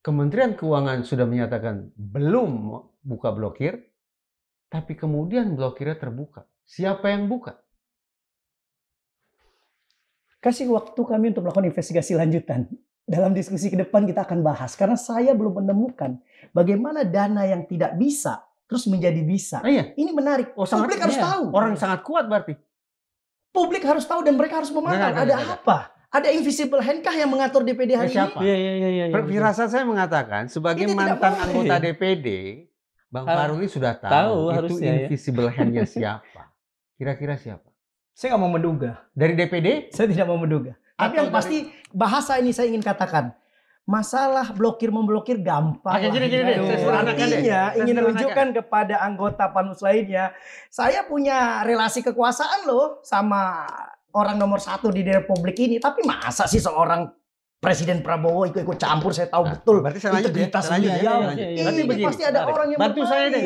Kementerian Keuangan sudah menyatakan belum buka blokir, tapi kemudian blokirnya terbuka. Siapa yang buka? Kasih waktu kami untuk melakukan investigasi lanjutan. Dalam diskusi ke depan kita akan bahas. Karena saya belum menemukan bagaimana dana yang tidak bisa terus menjadi bisa. Ini menarik. Publik harus tahu. Orang sangat kuat berarti. Publik harus tahu dan mereka harus memantau. Ada apa? Ada invisible hand kah yang mengatur DPD hari siapa? ini? Firasat saya mengatakan sebagai mantan anggota DPD, Bang Faruli sudah tahu itu invisible hand-nya siapa. Kira-kira siapa? Saya nggak mau menduga. Dari DPD? Saya tidak mau menduga. Tapi yang pasti bahasa ini saya ingin katakan. Masalah blokir-memblokir gampang. Artinya ingin menunjukkan kepada anggota Panmus lainnya. Saya punya relasi kekuasaan loh sama orang nomor 1 di Republik ini. Tapi masa sih seorang Presiden Prabowo ikut campur? Saya tahu betul. Berarti saya integritas beliau. Ini pasti ada orang yang bantu saya deh.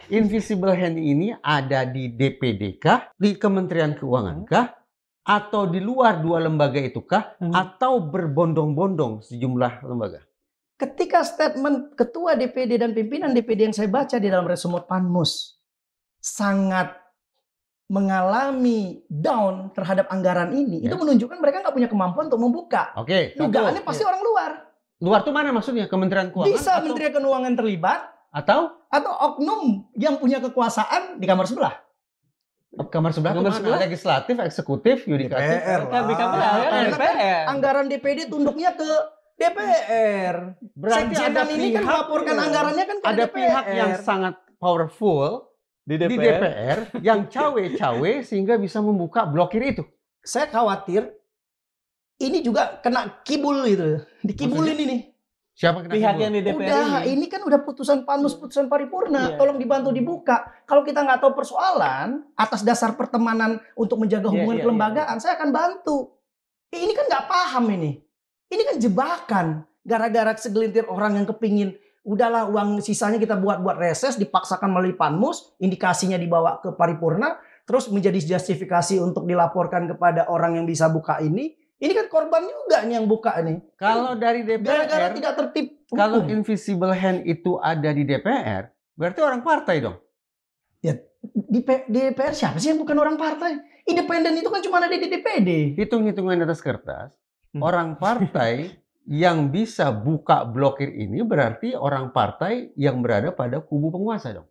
Invisible hand ini ada di DPD kah, di Kementerian Keuangan kah, atau di luar dua lembaga itu kah, atau berbondong-bondong sejumlah lembaga? ketika statement ketua DPD dan pimpinan DPD yang saya baca di dalam resumot Panmus sangat mengalami down terhadap anggaran ini, itu menunjukkan mereka nggak punya kemampuan untuk membuka. Oke. Dugaannya pasti orang luar. Luar tuh mana maksudnya? Kementerian Keuangan? Bisa Menteri Keuangan terlibat atau oknum yang punya kekuasaan di kamar sebelah. Kamar sebelah legislatif, eksekutif, yudikatif. DPR. Anggaran DPD tunduknya ke DPR. Berarti Sekjenan ini kan melaporkan anggarannya kan ke ada DPR. pihak yang sangat powerful di DPR yang cawe-cawe sehingga bisa membuka blokir itu. Saya khawatir ini juga kena kibul gitu. Dikibulin ini. Siapa kena pihak kibul? yang di DPR Udah, ini kan udah putusan Panmus, putusan paripurna. Iya. Tolong dibantu dibuka. Kalau kita nggak tahu persoalan, atas dasar pertemanan untuk menjaga hubungan kelembagaan, saya akan bantu. Ini kan nggak paham ini. Ini kan jebakan. Gara-gara segelintir orang yang kepingin, udahlah uang sisanya kita buat reses, dipaksakan melalui Panmus, indikasinya dibawa ke paripurna, terus menjadi justifikasi untuk dilaporkan kepada orang yang bisa buka ini. Ini kan korban juga nih yang buka nih. Kalau dari DPR, gara-gara tidak tertib hukum. Kalau invisible hand itu ada di DPR, berarti orang partai dong. Ya, di DPR siapa sih yang bukan orang partai? Independen itu kan cuma ada di DPD. Hitung-hitungan di atas kertas, orang partai yang bisa buka blokir ini berarti orang partai yang berada pada kubu penguasa dong.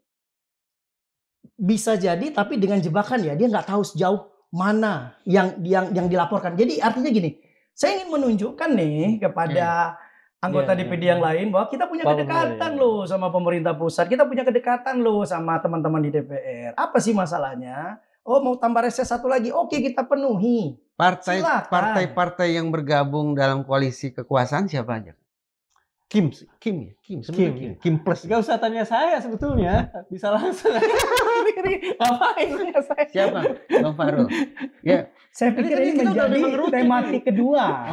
Bisa jadi, tapi dengan jebakan ya, dia nggak tahu sejauh mana yang dilaporkan. Jadi artinya gini, saya ingin menunjukkan nih kepada anggota DPD yang lain bahwa kita punya kedekatan loh sama pemerintah pusat, kita punya kedekatan loh sama teman-teman di DPR. Apa sih masalahnya? Oh, mau tambah reses satu lagi, oke kita penuhi. Partai-partai yang bergabung dalam koalisi kekuasaan siapa aja? Kim plus. Gak usah tanya saya sebetulnya, bisa langsung. Ngapain tanya saya? Siapa? Bang Farul. Ya. Saya pikir ini menjadi tematik kedua.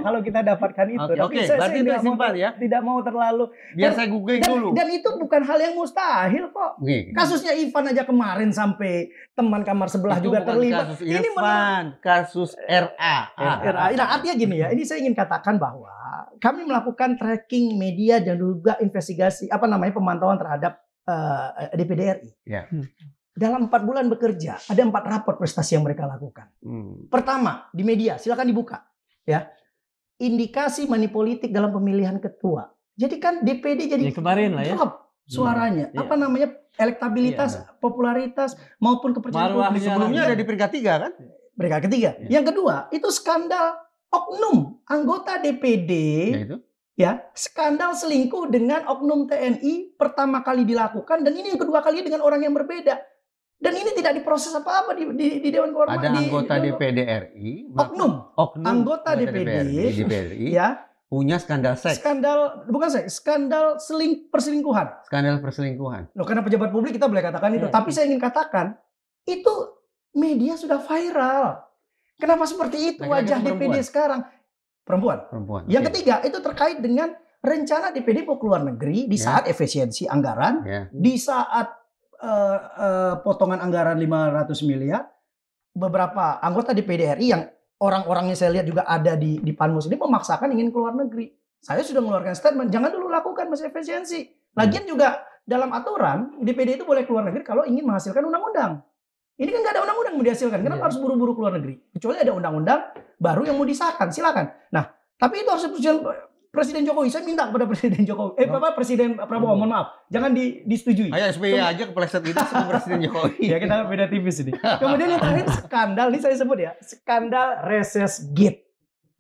Kalau kita dapatkan itu. Oke, berarti itu simpan ya. Tidak mau terlalu. Biar saya googling dulu. Dan itu bukan hal yang mustahil kok. Kasusnya Ivan aja kemarin sampai teman kamar sebelah itu juga terlibat. Kasus Irfan, kasus RA. Nah, artinya gini ya. Ini saya ingin katakan bahwa kami melakukan tracking media dan juga investigasi pemantauan terhadap DPD RI. Ya. Dalam 4 bulan bekerja, ada 4 rapor prestasi yang mereka lakukan. Pertama, di media, silakan dibuka. Ya, indikasi manipolitik dalam pemilihan ketua. Jadi kan DPD jadi kemarin lah ya. drop suaranya. Elektabilitas, popularitas, maupun kepercayaan publik. Sebelumnya ada di peringkat 3 kan? Peringkat ketiga. Yang kedua, itu skandal oknum anggota DPD. Ya, skandal selingkuh dengan oknum TNI pertama kali dilakukan, dan ini yang kedua kali dengan orang yang berbeda. Dan ini tidak diproses apa-apa di Dewan Kehormatan. Ada anggota DPD RI, oknum anggota DPD ya, punya skandal seks. Skandal perselingkuhan. Skandal perselingkuhan. Loh, karena pejabat publik kita boleh katakan itu, tapi saya ingin katakan itu media sudah viral. Kenapa seperti itu wajah DPD sekarang? Perempuan. Yang ketiga, itu terkait dengan rencana DPD mau keluar negeri di saat efisiensi anggaran, di saat potongan anggaran 500 miliar, beberapa anggota DPD RI yang orang-orangnya saya lihat juga ada di Panmus ini memaksakan ingin keluar negeri. Saya sudah mengeluarkan statement, jangan dulu lakukan masih efisiensi. Lagian juga dalam aturan, DPD itu boleh keluar negeri kalau ingin menghasilkan undang-undang. Ini kan nggak ada undang-undang yang mau dihasilkan. Kenapa harus buru-buru keluar negeri? Kecuali ada undang-undang baru yang mau disahkan, silakan. Nah, tapi itu harus Presiden Jokowi. Saya minta kepada Presiden Jokowi, Presiden Prabowo, mohon maaf, jangan disetujui. Ayo SBY aja kepleset gitu sama Presiden Jokowi. Ya, kita beda tipis ini. Kemudian yang terakhir skandal, ini saya sebut ya, skandal reses gate.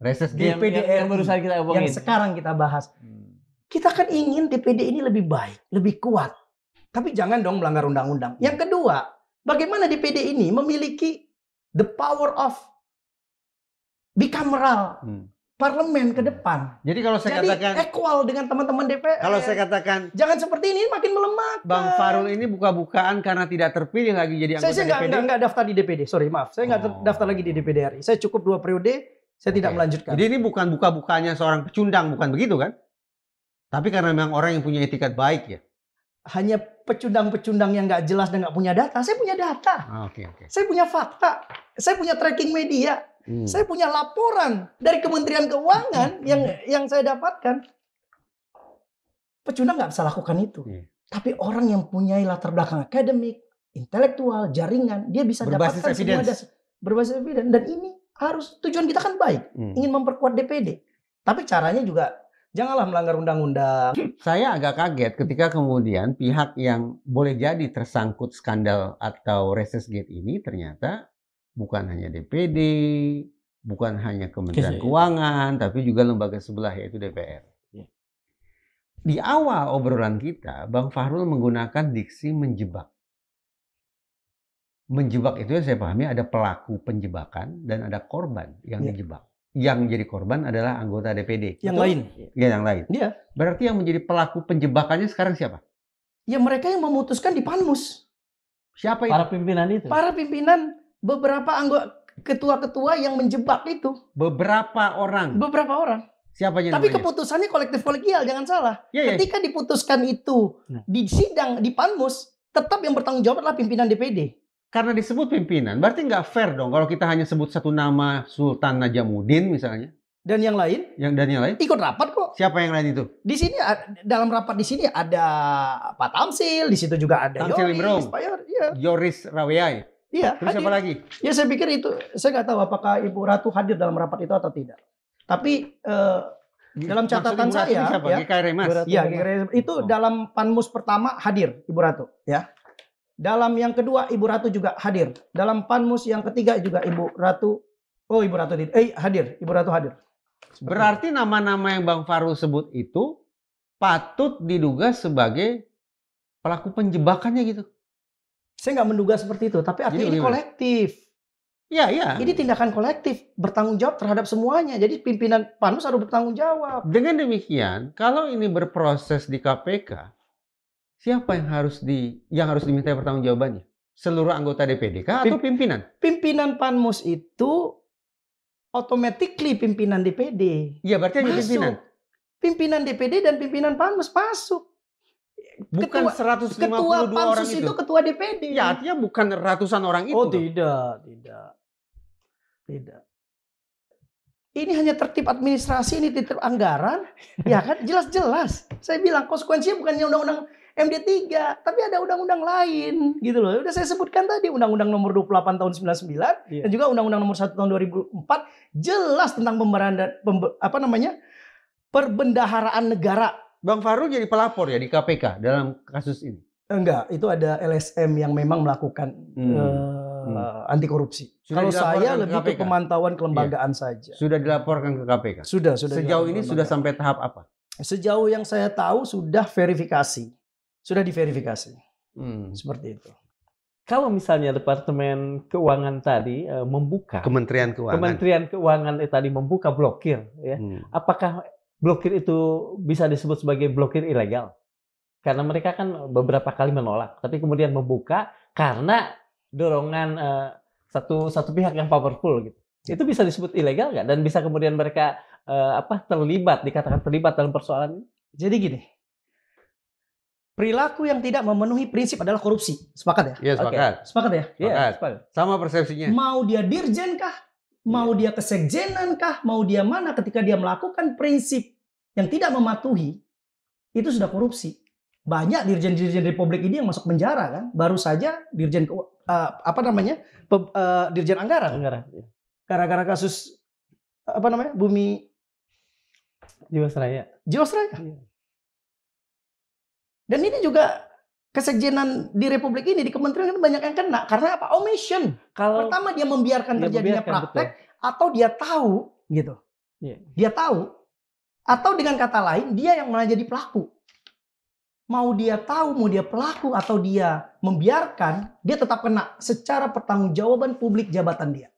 Reses gate DPD yang baru saja kita omongin. Yang sekarang kita bahas. Kita kan ingin DPD ini lebih baik, lebih kuat. Tapi jangan dong melanggar undang-undang. Yang kedua, bagaimana DPD ini memiliki the power of bicameral parlemen ke depan. Jadi kalau saya katakan equal dengan teman-teman DPR. Kalau saya katakan jangan seperti ini, makin melemah. Bang Farul ini buka-bukaan karena tidak terpilih lagi jadi anggota DPD. Saya nggak daftar di DPD. Sorry, maaf. Saya nggak daftar lagi di DPD RI. Saya cukup 2 periode. Saya tidak melanjutkan. Jadi ini bukan buka-bukanya seorang pecundang, bukan begitu kan? Tapi karena memang orang yang punya etikat baik ya. Hanya pecundang-pecundang yang nggak jelas dan nggak punya data. Saya punya data. Saya punya fakta. Saya punya tracking media. Saya punya laporan dari Kementerian Keuangan yang saya dapatkan. Pecundang nggak bisa lakukan itu. Iya. Tapi orang yang punya latar belakang akademik, intelektual, jaringan, dia bisa Berbasis dapatkan semua evidence. berbasis evidence. Dan ini harus, tujuan kita kan baik, ingin memperkuat DPD. Tapi caranya juga janganlah melanggar undang-undang. Saya agak kaget ketika kemudian pihak yang boleh jadi tersangkut skandal atau Resesgate ini ternyata bukan hanya DPD, bukan hanya Kementerian Keuangan, tapi juga lembaga sebelah yaitu DPR. Di awal obrolan kita, Bang Fahrul menggunakan diksi menjebak. Menjebak itu yang saya pahami ada pelaku penjebakan dan ada korban yang dijebak. Yang menjadi korban adalah anggota DPD. Yang lain. Ya, yang lain. Iya. Berarti yang menjadi pelaku penjebakannya sekarang siapa? Ya mereka yang memutuskan di Panmus. Siapa itu? Para pimpinan itu. Para pimpinan, beberapa anggota ketua-ketua yang menjebak itu. Beberapa orang. Beberapa orang. Siapa yang Tapi namanya? keputusannya kolektif kolegial, jangan salah. Ya. Ketika diputuskan itu di sidang di Panmus, tetap yang bertanggung jawab adalah pimpinan DPD. Karena disebut pimpinan, berarti nggak fair dong kalau kita hanya sebut satu nama Sultan Najamuddin misalnya. Dan yang lain? Dan yang lain? Ikut rapat kok. Siapa yang lain itu? Di sini dalam rapat di sini ada Pak Tamsil, di situ juga ada Tamsil Imrong, Yoris Raweai. Iya. Terus siapa lagi? Ya saya pikir itu, saya nggak tahu apakah Ibu Ratu hadir dalam rapat itu atau tidak. Tapi dalam catatan saya, siapa? GKI Remas. Ya, itu dalam Panmus pertama hadir Ibu Ratu, ya. Dalam yang kedua Ibu Ratu juga hadir. Dalam Panmus yang ketiga juga Ibu Ratu. Oh, Ibu Ratu hadir. Ibu Ratu hadir. Berarti nama-nama yang Bang Fahrul sebut itu patut diduga sebagai pelaku penjebakannya gitu. Saya nggak menduga seperti itu, tapi artinya ini kolektif. Iya. Ini tindakan kolektif, bertanggung jawab terhadap semuanya. Jadi pimpinan Panmus harus bertanggung jawab. Dengan demikian, kalau ini berproses di KPK, siapa yang harus diminta pertanggungjawabannya? Seluruh anggota DPD kah atau pimpinan? Pimpinan Panmus itu automatically pimpinan DPD. Iya, berarti hanya pimpinan. Pimpinan DPD dan pimpinan Panmus masuk. Bukan 152 ketua orang Pansus itu ketua DPD. Ya, artinya bukan ratusan orang itu. Oh, tidak. Ini hanya tertib administrasi, ini tertib anggaran. Ya kan, jelas-jelas. Saya bilang konsekuensinya bukannya undang-undang MD3, tapi ada undang-undang lain gitu loh. Udah saya sebutkan tadi Undang-Undang Nomor 28 tahun 99 dan juga Undang-Undang Nomor 1 tahun 2004 jelas tentang perbendaharaan negara. Bang Fahrul jadi pelapor ya di KPK dalam kasus ini? Enggak, itu ada LSM yang memang melakukan anti korupsi. Kalau saya lebih ke pemantauan kelembagaan saja. Sudah dilaporkan ke KPK? Sudah. Sejauh ini sudah sampai tahap apa? Sejauh yang saya tahu sudah verifikasi. Sudah diverifikasi. Seperti itu. Kalau misalnya Departemen Keuangan tadi membuka Kementerian Keuangan tadi membuka blokir, ya, apakah blokir itu bisa disebut sebagai blokir ilegal? Karena mereka kan beberapa kali menolak, tapi kemudian membuka karena dorongan satu pihak yang powerful gitu. Itu bisa disebut ilegal nggak? Dan bisa kemudian mereka dikatakan terlibat dalam persoalan ini? Jadi gini. Perilaku yang tidak memenuhi prinsip adalah korupsi. Sepakat ya? Iya, sepakat. Okay. Sepakat ya? Iya, sepakat. Sama persepsinya. Mau dia dirjen kah? Mau dia kesekjenan kah? Mau dia mana ketika dia melakukan prinsip yang tidak mematuhi, itu sudah korupsi. Banyak dirjen-dirjen Republik ini yang masuk penjara kan? Baru saja dirjen dirjen anggaran. Gara-gara kasus Bumi Jiwasraya. Iya. Dan ini juga kesekjenan di Republik ini, di kementerian ini banyak yang kena. Karena apa? Omission. Pertama dia membiarkan terjadinya praktek, atau dia tahu gitu. Dia tahu. Atau dengan kata lain, dia yang malah jadi pelaku. Mau dia tahu, mau dia pelaku, atau dia membiarkan, dia tetap kena secara pertanggungjawaban publik jabatan dia.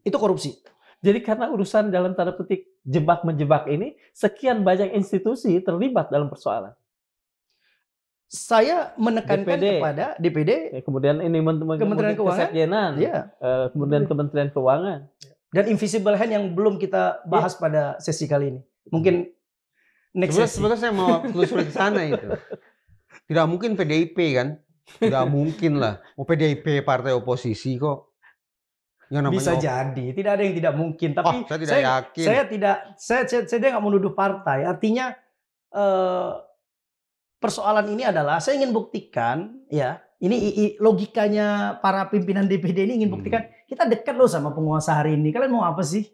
Itu korupsi. Jadi karena urusan dalam tanda petik jebak-menjebak ini, sekian banyak institusi terlibat dalam persoalan. Saya menekankan kepada DPD, kemudian ini Kementerian Keuangan, kemudian Kementerian Keuangan, dan invisible hand yang belum kita bahas pada sesi kali ini. Mungkin next sesi. Sebetulnya saya mau telusuri ke sana itu. Tidak mungkin PDIP kan? Tidak mungkin lah. PDIP partai oposisi kok. Bisa jadi, tidak ada yang tidak mungkin. Tapi saya tidak yakin. Saya tidak nggak menuduh partai. Artinya persoalan ini adalah saya ingin buktikan ya, ini logikanya para pimpinan DPD ini ingin buktikan kita dekat loh sama penguasa hari ini. Kalian mau apa sih?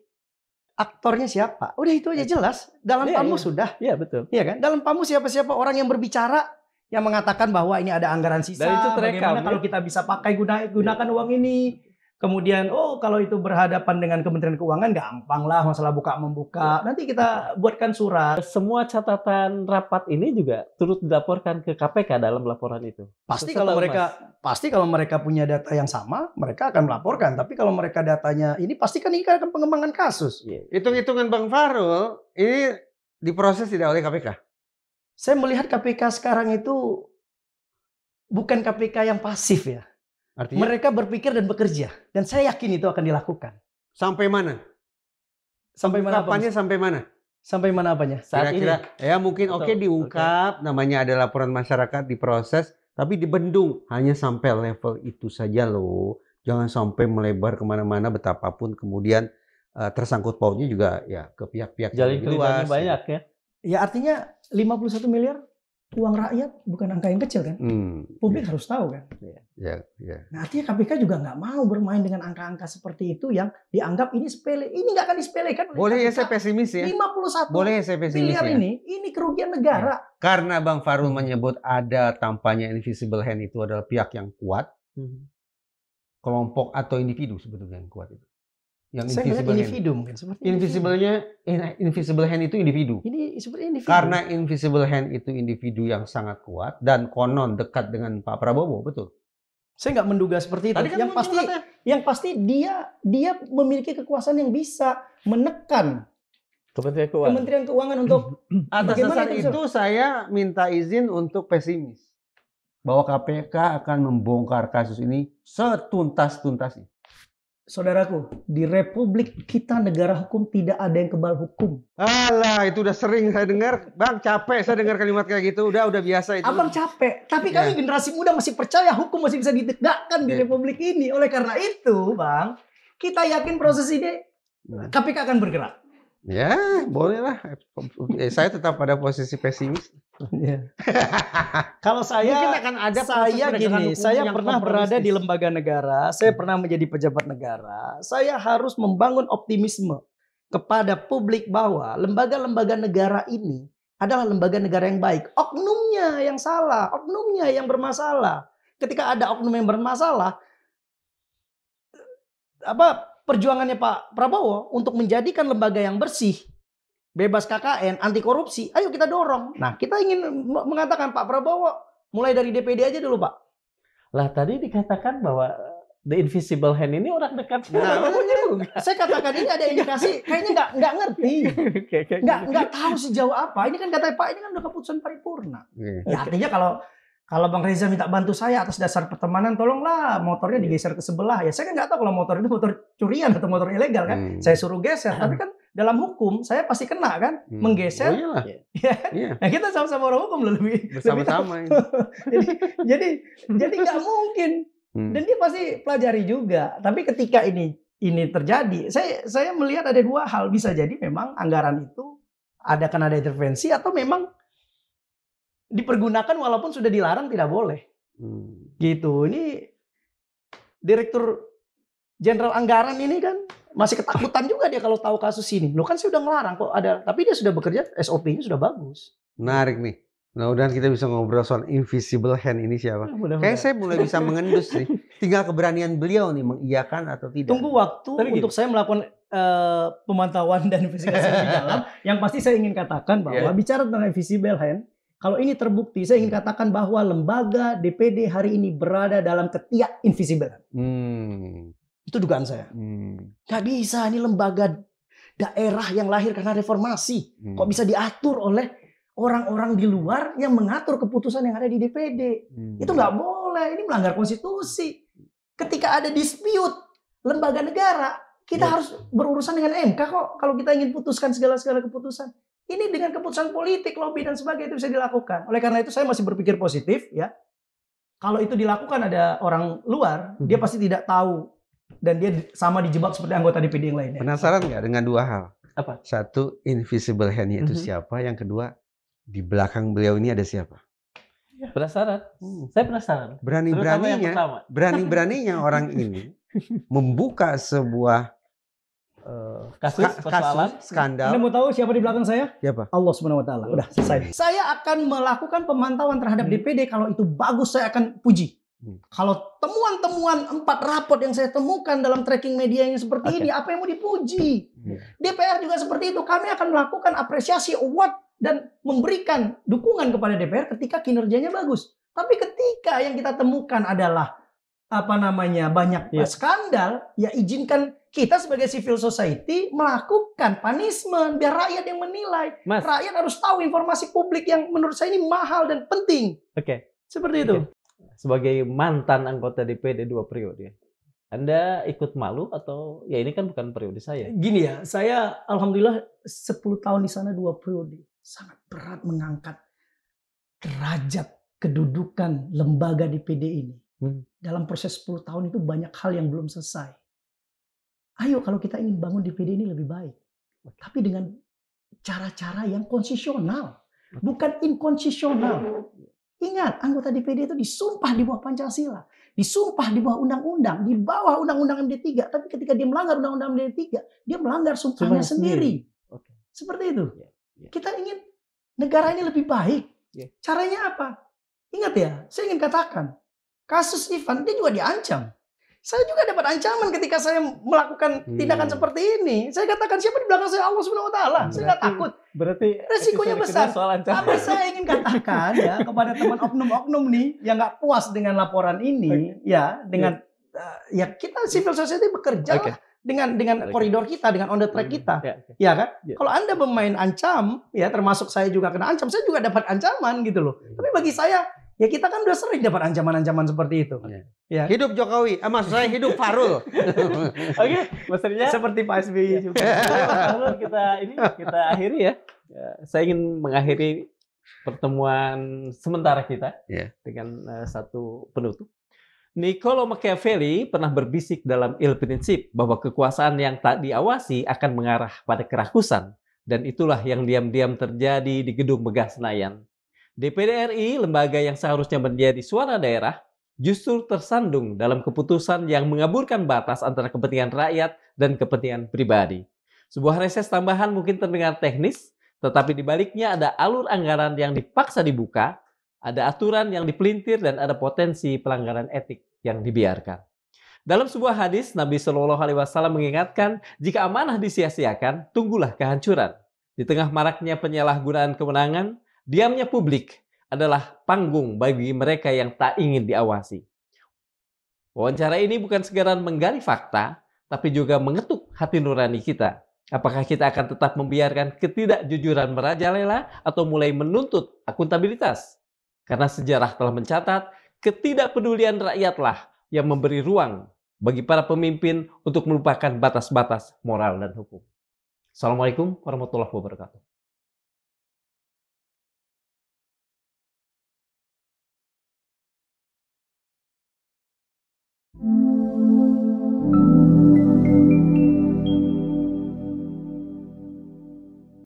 Aktornya siapa? Udah itu aja jelas. Dalam Pamus sudah. Iya, betul. Iya kan? Dalam Pamus siapa-siapa orang yang berbicara yang mengatakan bahwa ini ada anggaran sisa. Dan itu terekam, bagaimana kalau kita bisa pakai gunakan uang ini. Kemudian, kalau itu berhadapan dengan Kementerian Keuangan, gampang lah masalah buka-membuka. Nanti kita buatkan surat. Semua catatan rapat ini juga turut dilaporkan ke KPK dalam laporan itu. Pasti kalau mereka punya data yang sama, mereka akan melaporkan. Tapi kalau mereka datanya ini, pasti kan ini akan pengembangan kasus. Hitung-hitungan Bang Fahrul, ini diproses tidak oleh KPK? Saya melihat KPK sekarang itu bukan KPK yang pasif ya. Artinya? Mereka berpikir dan bekerja. Dan saya yakin itu akan dilakukan. Sampai mana? Sampai mana? Kapannya sampai mana? Sampai mana apanya? Saat Kira-kira, ini. ya mungkin oke diungkap, namanya ada laporan masyarakat, diproses, tapi dibendung. Hanya sampai level itu saja loh. Jangan sampai melebar kemana-mana betapapun kemudian tersangkut pautnya juga ya ke pihak-pihak Jalin kelindahannya banyak ya. Ya artinya 51 miliar uang rakyat bukan angka yang kecil kan? Publik harus tahu kan? Ya. Nah artinya KPK juga nggak mau bermain dengan angka-angka seperti itu yang dianggap ini sepele. Ini nggak akan disepelekan. Boleh ya saya pesimis ya? 51 Boleh saya pesimis miliar ya? ini kerugian negara. Karena Bang Fahrul menyebut ada tampaknya invisible hand itu adalah pihak yang kuat, kelompok atau individu sebetulnya yang kuat itu. Yang saya invisible hand. individu mungkin seperti Invisible hand itu individu. Ini seperti individu. Karena invisible hand itu individu yang sangat kuat dan konon dekat dengan Pak Prabowo, betul. Saya nggak menduga seperti itu. Tadi kan yang pasti dia memiliki kekuasaan yang bisa menekan Kementerian Keuangan untuk atas dasar itu saya minta izin untuk pesimis bahwa KPK akan membongkar kasus ini setuntas-tuntasnya. Saudaraku, di Republik kita negara hukum tidak ada yang kebal hukum. Alah, itu udah sering saya dengar. Bang, capek saya dengar kalimat kayak gitu. Udah biasa itu. Abang capek. Tapi kami generasi muda masih percaya hukum masih bisa ditegakkan di Republik ini. Oleh karena itu, Bang, kita yakin proses ini KPK akan bergerak. Ya, bolehlah. Saya tetap pada posisi pesimis. Kalau saya mungkin akan ada saya pernah berada di lembaga negara, saya pernah menjadi pejabat negara. Saya harus membangun optimisme kepada publik bahwa lembaga-lembaga negara ini adalah lembaga negara yang baik. Oknumnya yang salah, oknumnya yang bermasalah. Ketika ada oknum yang bermasalah, perjuangannya Pak Prabowo untuk menjadikan lembaga yang bersih, bebas KKN, anti korupsi, ayo kita dorong. Nah, kita ingin mengatakan Pak Prabowo mulai dari DPD aja dulu, Pak. Lah tadi dikatakan bahwa the invisible hand ini orang dekat. Saya katakan ini ada indikasi, kayaknya nggak ngerti, nggak tahu sejauh apa. Ini kan kata Pak, ini kan udah keputusan paripurna. Ya artinya kalau Bang Reza minta bantu saya atas dasar pertemanan, tolonglah motornya digeser ke sebelah. Ya saya kan nggak tahu kalau motor itu motor curian atau motor ilegal kan. Saya suruh geser, tapi kan dalam hukum saya pasti kena kan, menggeser. Nah kita sama-sama orang hukum lebih bersama-sama. jadi nggak mungkin. Dan dia pasti pelajari juga. Tapi ketika ini terjadi, saya melihat ada dua hal. Bisa jadi memang anggaran itu ada intervensi atau memang dipergunakan walaupun sudah dilarang tidak boleh. Gitu. Ini Direktur Jenderal Anggaran ini kan masih ketakutan juga dia kalau tahu kasus ini. Loh kan sih udah ngelarang kok ada, tapi dia sudah bekerja, SOP-nya sudah bagus. Menarik nih. Mudah-mudahan kita bisa ngobrol soal invisible hand ini siapa. Kayak saya mulai bisa mengendus nih. Tinggal keberanian beliau nih mengiyakan atau tidak. Tunggu waktu untuk saya melakukan pemantauan dan investigasi lebih dalam. Yang pasti saya ingin katakan bahwa bicara tentang invisible hand, kalau ini terbukti, saya ingin katakan bahwa lembaga DPD hari ini berada dalam ketiak invisible hand. Itu dugaan saya. Gak bisa, ini lembaga daerah yang lahir karena reformasi. Kok bisa diatur oleh orang-orang di luar yang mengatur keputusan yang ada di DPD. Itu nggak boleh, ini melanggar konstitusi. Ketika ada dispute lembaga negara, kita harus berurusan dengan MK kok. Kalau kita ingin putuskan segala keputusan. Ini dengan keputusan politik, lobby dan sebagainya itu bisa dilakukan. Oleh karena itu saya masih berpikir positif ya. Kalau itu dilakukan ada orang luar, dia pasti tidak tahu. Dan dia sama dijebak seperti anggota DPD yang lainnya. Penasaran nggak dengan dua hal? Apa? Satu, invisible hand-nya itu siapa? Yang kedua, di belakang beliau ini ada siapa? Penasaran? Saya penasaran. Terutama yang Berani-beraninya, pertama. berani-beraninya orang ini membuka sebuah Kasus, persoalan. skandal. Anda mau tahu siapa di belakang saya? Siapa? Allah Subhanahu wa taala. Udah selesai. Saya akan melakukan pemantauan terhadap DPD, kalau itu bagus saya akan puji. Kalau temuan-temuan 4 raport yang saya temukan dalam tracking media yang seperti ini, apa yang mau dipuji? DPR juga seperti itu. Kami akan melakukan apresiasi, award, dan memberikan dukungan kepada DPR ketika kinerjanya bagus. Tapi ketika yang kita temukan adalah banyak skandal, ya izinkan kita sebagai civil society melakukan punishment biar rakyat yang menilai. Mas. Rakyat harus tahu informasi publik yang menurut saya ini mahal dan penting. Oke. Seperti itu. Sebagai mantan anggota DPD 2 periode, Anda ikut malu atau ya ini kan bukan periode saya? Gini ya, saya alhamdulillah 10 tahun di sana 2 periode. Sangat berat mengangkat derajat kedudukan lembaga DPD ini. Dalam proses 10 tahun itu banyak hal yang belum selesai. Ayo kalau kita ingin bangun DPD ini lebih baik. Tapi dengan cara-cara yang konstitusional. Bukan inkonstitusional. Ingat, anggota DPD itu disumpah di bawah Pancasila. Disumpah di bawah undang-undang. Di bawah undang-undang MD3. Tapi ketika dia melanggar undang-undang MD3, dia melanggar sumpahnya sendiri. Seperti itu. Kita ingin negara ini lebih baik. Caranya apa? Ingat ya, saya ingin katakan. Kasus Ivan, dia juga diancam. Saya juga dapat ancaman ketika saya melakukan tindakan seperti ini. Saya katakan, siapa di belakang saya? Allah Subhanahu wa taala. Saya nggak takut. Berarti resikonya besar. Tapi saya ingin katakan ya kepada teman oknum-oknum nih yang nggak puas dengan laporan ini, ya dengan ya kita civil society bekerja lah dengan koridor kita, dengan on the track kita, ya kan? Kalau Anda bermain ancam, ya termasuk saya juga kena ancam, saya juga dapat ancaman gitu loh. Tapi bagi saya, ya kita kan udah sering dapat ancaman-ancaman seperti itu. Ya. Hidup Jokowi, maksud saya hidup Farul. Oke, maksudnya seperti Pak SBY juga. Lalu kita akhiri ya. Saya ingin mengakhiri pertemuan sementara kita dengan satu penutup. Niccolo Machiavelli pernah berbisik dalam Il Principe bahwa kekuasaan yang tak diawasi akan mengarah pada kerakusan, dan itulah yang diam-diam terjadi di Gedung Megah Senayan. DPD RI, lembaga yang seharusnya menjadi suara daerah, justru tersandung dalam keputusan yang mengaburkan batas antara kepentingan rakyat dan kepentingan pribadi. Sebuah reses tambahan mungkin terdengar teknis, tetapi di baliknya ada alur anggaran yang dipaksa dibuka, ada aturan yang dipelintir, dan ada potensi pelanggaran etik yang dibiarkan. Dalam sebuah hadis, Nabi Shallallahu Alaihi Wasallam mengingatkan, jika amanah disia-siakan, tunggulah kehancuran. Di tengah maraknya penyalahgunaan kewenangan, diamnya publik adalah panggung bagi mereka yang tak ingin diawasi. Wawancara ini bukan sekedar menggali fakta, tapi juga mengetuk hati nurani kita. Apakah kita akan tetap membiarkan ketidakjujuran merajalela atau mulai menuntut akuntabilitas? Karena sejarah telah mencatat, ketidakpedulian rakyatlah yang memberi ruang bagi para pemimpin untuk melupakan batas-batas moral dan hukum. Assalamualaikum warahmatullahi wabarakatuh.